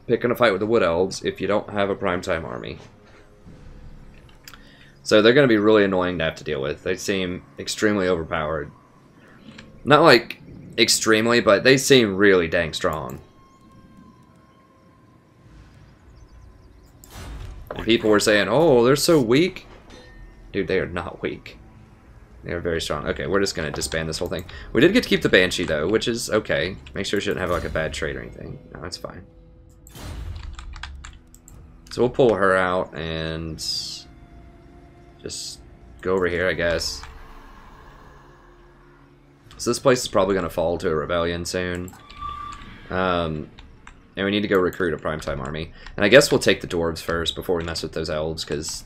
picking a fight with the Wood Elves if you don't have a primetime army. So they're going to be really annoying to have to deal with. They seem extremely overpowered. Not like extremely, but they seem really dang strong. And people were saying, oh, they're so weak. Dude, they are not weak. They are very strong. Okay, we're just going to disband this whole thing. We did get to keep the Banshee, though, which is okay. Make sure we shouldn't have, like, a bad trade or anything. No, it's fine. So we'll pull her out, and... Just go over here, I guess. So this place is probably going to fall to a rebellion soon. And we need to go recruit a primetime army. And I guess we'll take the dwarves first before we mess with those elves, because,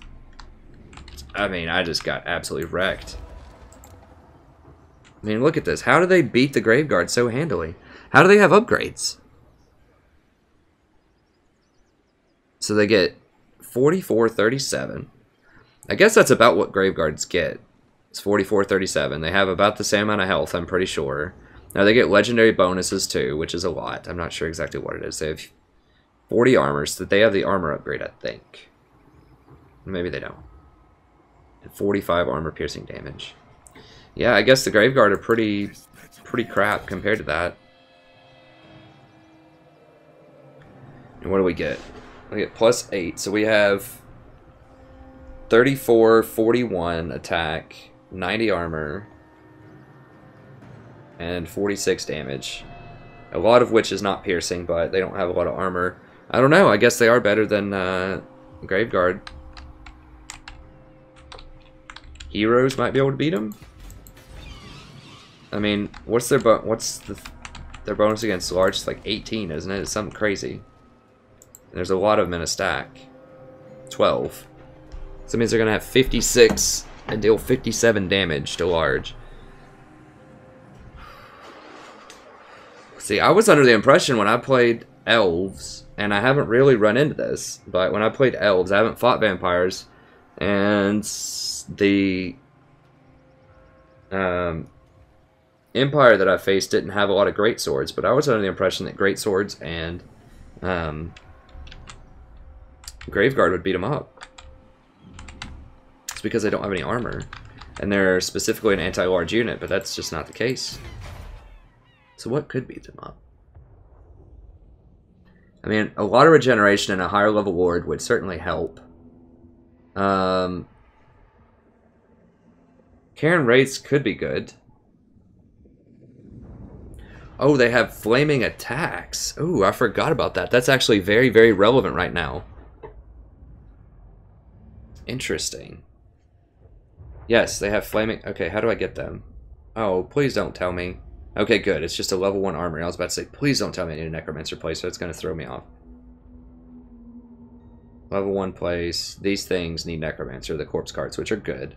I mean, I just got absolutely wrecked. I mean, look at this. How do they beat the Graveguard so handily? How do they have upgrades? So they get 44-37. I guess that's about what Graveguards get. It's 44-37. They have about the same amount of health, I'm pretty sure. Now they get legendary bonuses too, which is a lot. I'm not sure exactly what it is. They have 40 armors. That they have the armor upgrade, I think. Maybe they don't. 45 armor piercing damage. Yeah, I guess the Graveguard are pretty crap compared to that. And what do we get? We get +8, so we have 34, 41 attack, 90 armor, and 46 damage. A lot of which is not piercing, but they don't have a lot of armor. I don't know, I guess they are better than Graveguard. Heroes might be able to beat them. I mean, what's their their bonus against large? It's like 18, isn't it? It's something crazy. And there's a lot of them in a stack. 12. So that means they're gonna have 56 and deal 57 damage to large. See, I was under the impression when I played Elves, and I haven't really run into this, but when I played Elves, I haven't fought vampires, and the Empire that I faced didn't have a lot of great swords, but I was under the impression that great swords and Graveguard would beat them up. It's because they don't have any armor, and they're specifically an anti-large unit, but that's just not the case. So what could beat them up? I mean, a lot of regeneration and a higher level ward would certainly help. Karen Wraiths could be good. Oh, they have flaming attacks. Ooh, I forgot about that. That's actually very, very relevant right now. Interesting. Yes, they have flaming... Okay, how do I get them? Oh, please don't tell me. Okay, good. It's just a level 1 armor. I was about to say, please don't tell me I need a Necromancer place, so it's going to throw me off. Level 1 place. These things need Necromancer, the corpse cards, which are good.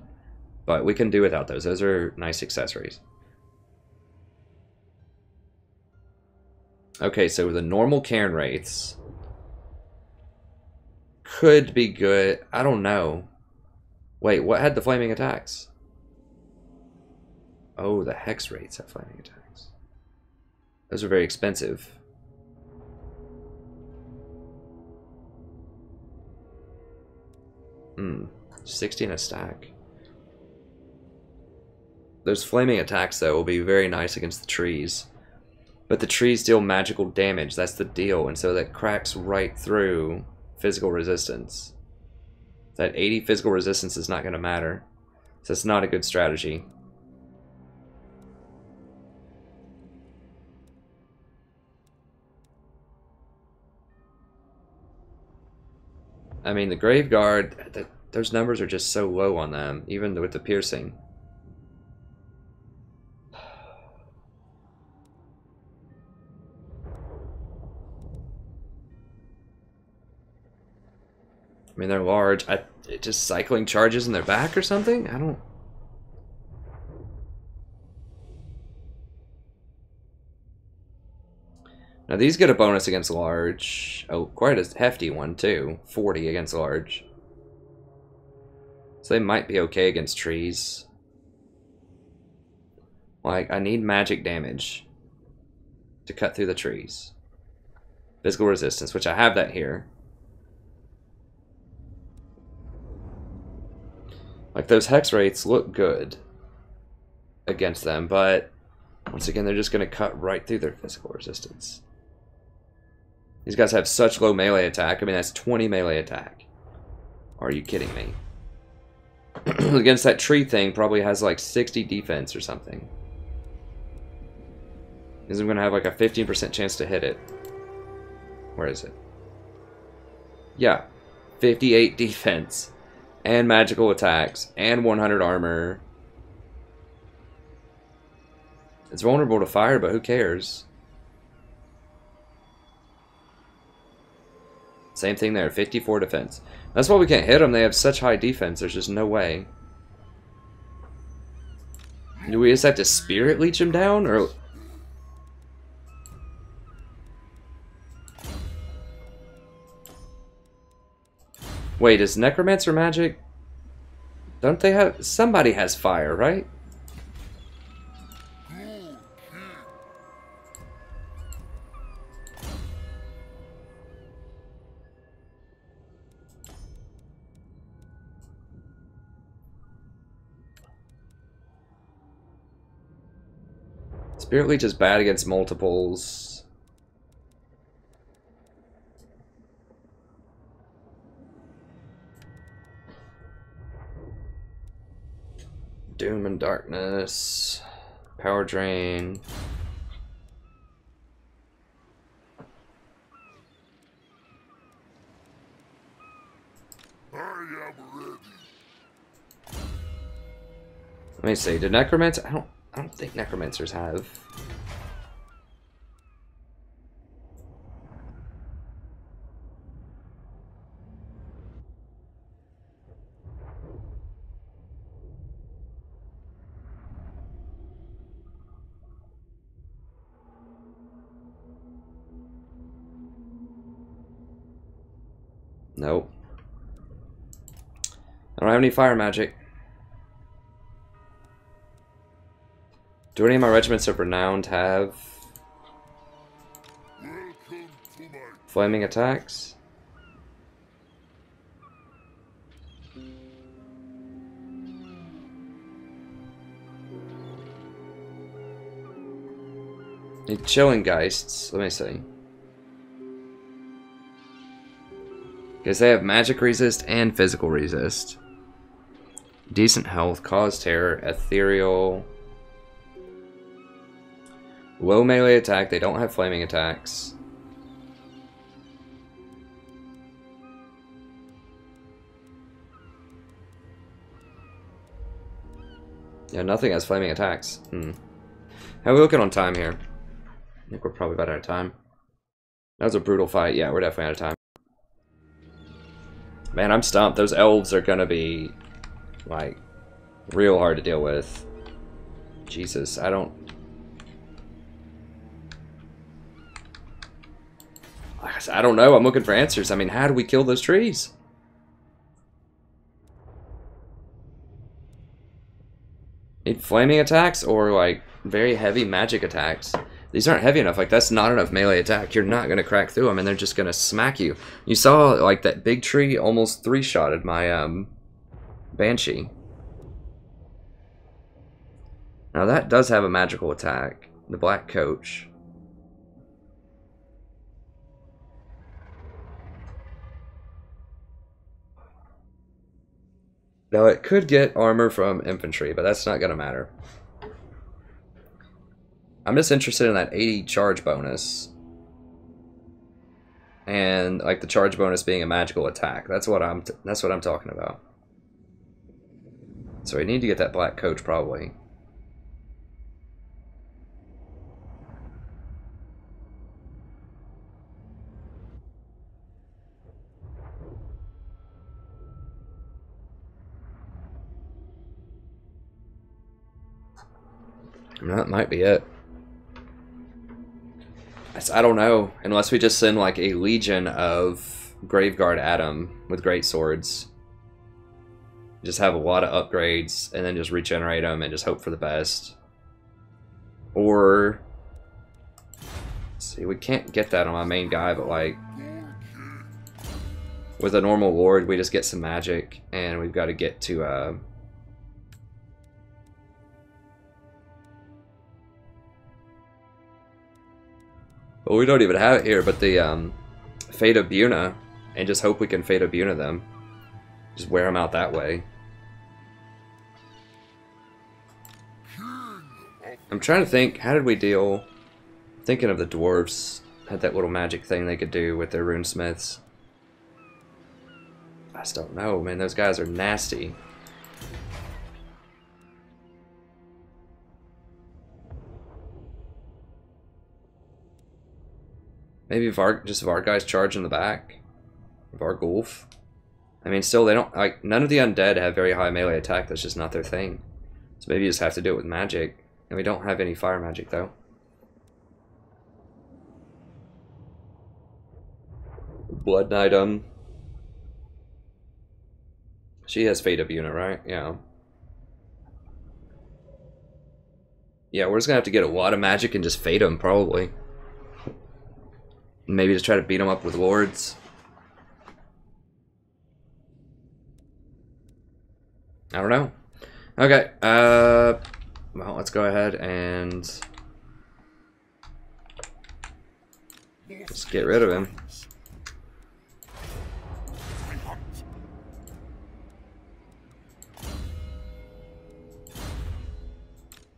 But we can do without those. Those are nice accessories. Okay, so the normal Cairn Wraiths could be good. I don't know. Wait, what had the flaming attacks? Oh, the Hex Wraiths have flaming attacks. Those are very expensive. 16 a stack. Those flaming attacks, though, will be very nice against the trees. But the trees deal magical damage, that's the deal, and so that cracks right through physical resistance. That 80 physical resistance is not going to matter. So it's not a good strategy. I mean, the Graveguard, those numbers are just so low on them, even with the piercing. I mean, they're large. Just cycling charges in their back or something? I don't... Now, these get a bonus against large. Oh, quite a hefty one, too. 40 against large. So they might be okay against trees. Like, I need magic damage to cut through the trees. Physical resistance, which I have that here. Like, those Hex Wraiths look good against them, but once again, they're just going to cut right through their physical resistance. These guys have such low melee attack. I mean, that's 20 melee attack. Are you kidding me? Against that tree thing, probably has like 60 defense or something. Because I'm going to have like a 15% chance to hit it. Where is it? Yeah, 58 defense. And magical attacks. And 100 armor. It's vulnerable to fire, but who cares? Same thing there, 54 defense. That's why we can't hit them. They have such high defense. There's just no way. Do we just have to spirit leech them down, or? Wait, is necromancer magic? Don't they have? Somebody has fire, right? Spirit Leech is bad against multiples. Doom and Darkness. Power Drain. I am ready. Let me see. Did Necromancer? I don't think Necromancers have. Nope. I don't have any fire magic. Do any of my regiments of renowned have flaming attacks? Need chilling geists. Let me see. Because they have magic resist and physical resist. Decent health, cause terror, ethereal. Low melee attack, they don't have flaming attacks. Yeah, nothing has flaming attacks. How are we looking on time here? I think we're probably about out of time. That was a brutal fight. Yeah, we're definitely out of time. Man, I'm stumped. Those elves are gonna be, like, real hard to deal with. Jesus, I don't know. I'm looking for answers. I mean, how do we kill those trees? Need flaming attacks or, like, very heavy magic attacks? These aren't heavy enough. Like, that's not enough melee attack. You're not going to crack through them, and they're just going to smack you. You saw, like, that big tree almost three-shotted my, Banshee. Now, that does have a magical attack. The Black Coach. Now, it could get armor from infantry, but that's not going to matter. I'm just interested in that 80 charge bonus. And, like, the charge bonus being a magical attack. That's what I'm talking about. So we need to get that Black Coach, probably. That might be it. I don't know. Unless we just send like a legion of Graveguard Adam with great swords. Just have a lot of upgrades and then just regenerate them and just hope for the best. Or, let's see, we can't get that on my main guy, but like with a normal lord, we just get some magic and we've got to get to well, we don't even have it here, but the Fate of Buna, and just hope we can Fate of Buna them. Just wear them out that way. I'm trying to think, how did we deal? Thinking of the dwarves, had that little magic thing they could do with their runesmiths. I just don't know, man. Those guys are nasty. Maybe just Vargei's charge in the back. Vargulf. I mean, still, they don't, like, none of the undead have very high melee attack. That's just not their thing. So maybe you just have to do it with magic. And we don't have any fire magic, though. Blood Knight, she has Fate of Unit, right? Yeah. Yeah, we're just gonna have to get a lot of magic and just fade them, probably. Maybe just try to beat them up with Lords. I don't know. Okay, well, let's go ahead and just get rid of him.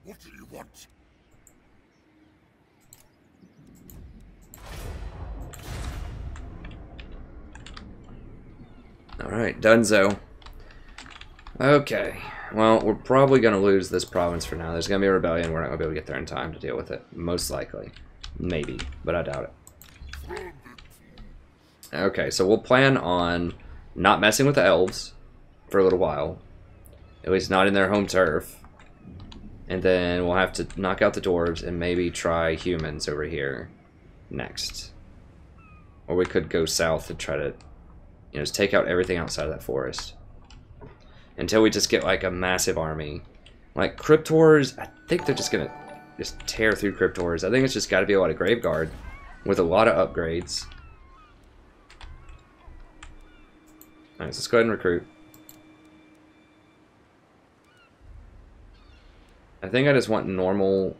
What do you want? Alright, donezo. Okay, well, we're probably going to lose this province for now. There's going to be a rebellion. We're not going to be able to get there in time to deal with it. Most likely. Maybe, but I doubt it. Okay, so we'll plan on not messing with the elves for a little while. At least not in their home turf. And then we'll have to knock out the dwarves and maybe try humans over here next. Or we could go south and try to, you know, just take out everything outside of that forest. Until we just get like a massive army. Like Cryptors, I think they're just gonna just tear through Cryptors. I think it's just gotta be a lot of Graveguard with a lot of upgrades. Alright, so let's go ahead and recruit. I think I just want normal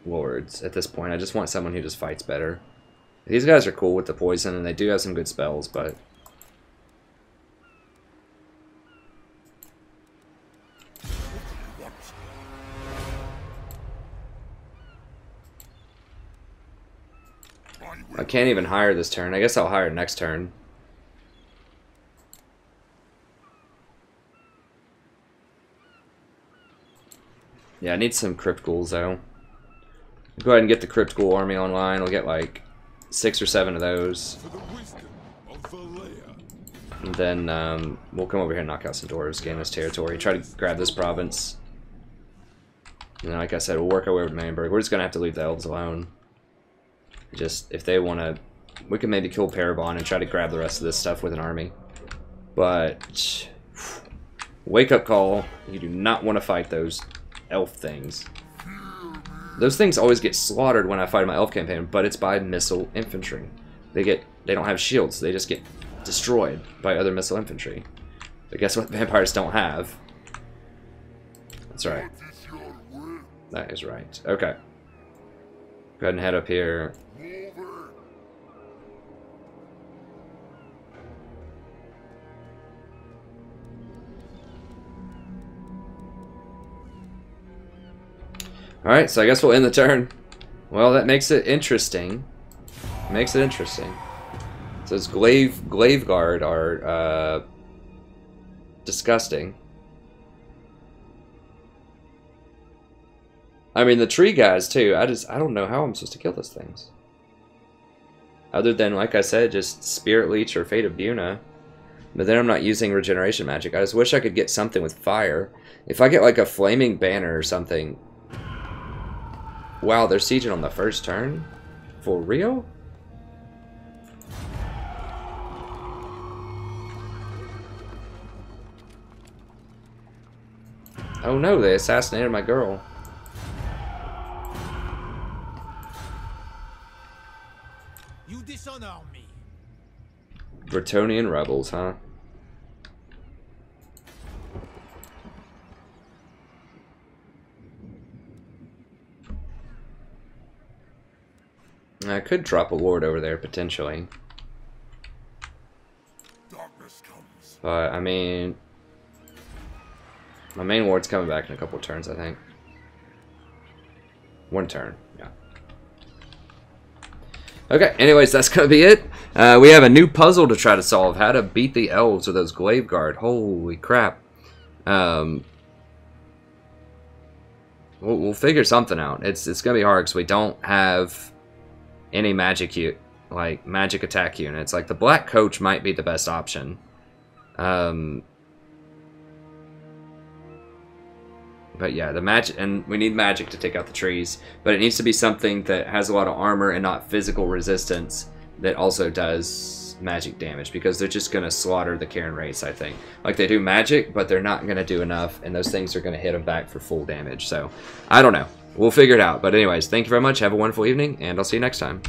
Lords at this point. I just want someone who just fights better. These guys are cool with the poison and they do have some good spells, but I can't even hire this turn. I guess I'll hire next turn. Yeah, I need some Crypt Ghouls though. Go ahead and get the Crypt Ghoul army online. We'll get like 6 or 7 of those. And then we'll come over here and knock out some dwarves, gain this territory, try to grab this province. And then, like I said, we'll work our way over to Mainburg. We're just going to have to leave the elves alone. Just, if they want to, we can maybe kill Parabon and try to grab the rest of this stuff with an army. But, wake up call, you do not want to fight those elf things. Those things always get slaughtered when I fight my elf campaign, but it's by missile infantry. They don't have shields, they just get destroyed by other missile infantry. But guess what vampires don't have? That's right. That is right. Okay. Go ahead and head up here. Alright, so I guess we'll end the turn. Well, that makes it interesting. Makes it interesting. So this Glaive Guard are disgusting. I mean, the tree guys too. I don't know how I'm supposed to kill those things. Other than, like I said, just Spirit Leech or Fate of Buna. But then I'm not using regeneration magic. I just wish I could get something with fire. If I get like a flaming banner or something. Wow, they're sieging on the first turn? For real? Oh no, they assassinated my girl. You dishonor me. Bretonnian rebels, huh? I could drop a ward over there, potentially. But, I mean, my main ward's coming back in a couple of turns, I think. 1 turn, yeah. Okay, anyways, that's going to be it. We have a new puzzle to try to solve. How to beat the elves with those glaive guard. Holy crap. We'll figure something out. It's going to be hard because we don't have any magic attack units. Like, the black coach might be the best option. But yeah, the magic, and we need magic to take out the trees. But it needs to be something that has a lot of armor and not physical resistance that also does magic damage, because they're just going to slaughter the Cairn race, I think. Like, they do magic, but they're not going to do enough, and those things are going to hit them back for full damage. So, I don't know. We'll figure it out. But anyways, thank you very much. Have a wonderful evening, and I'll see you next time.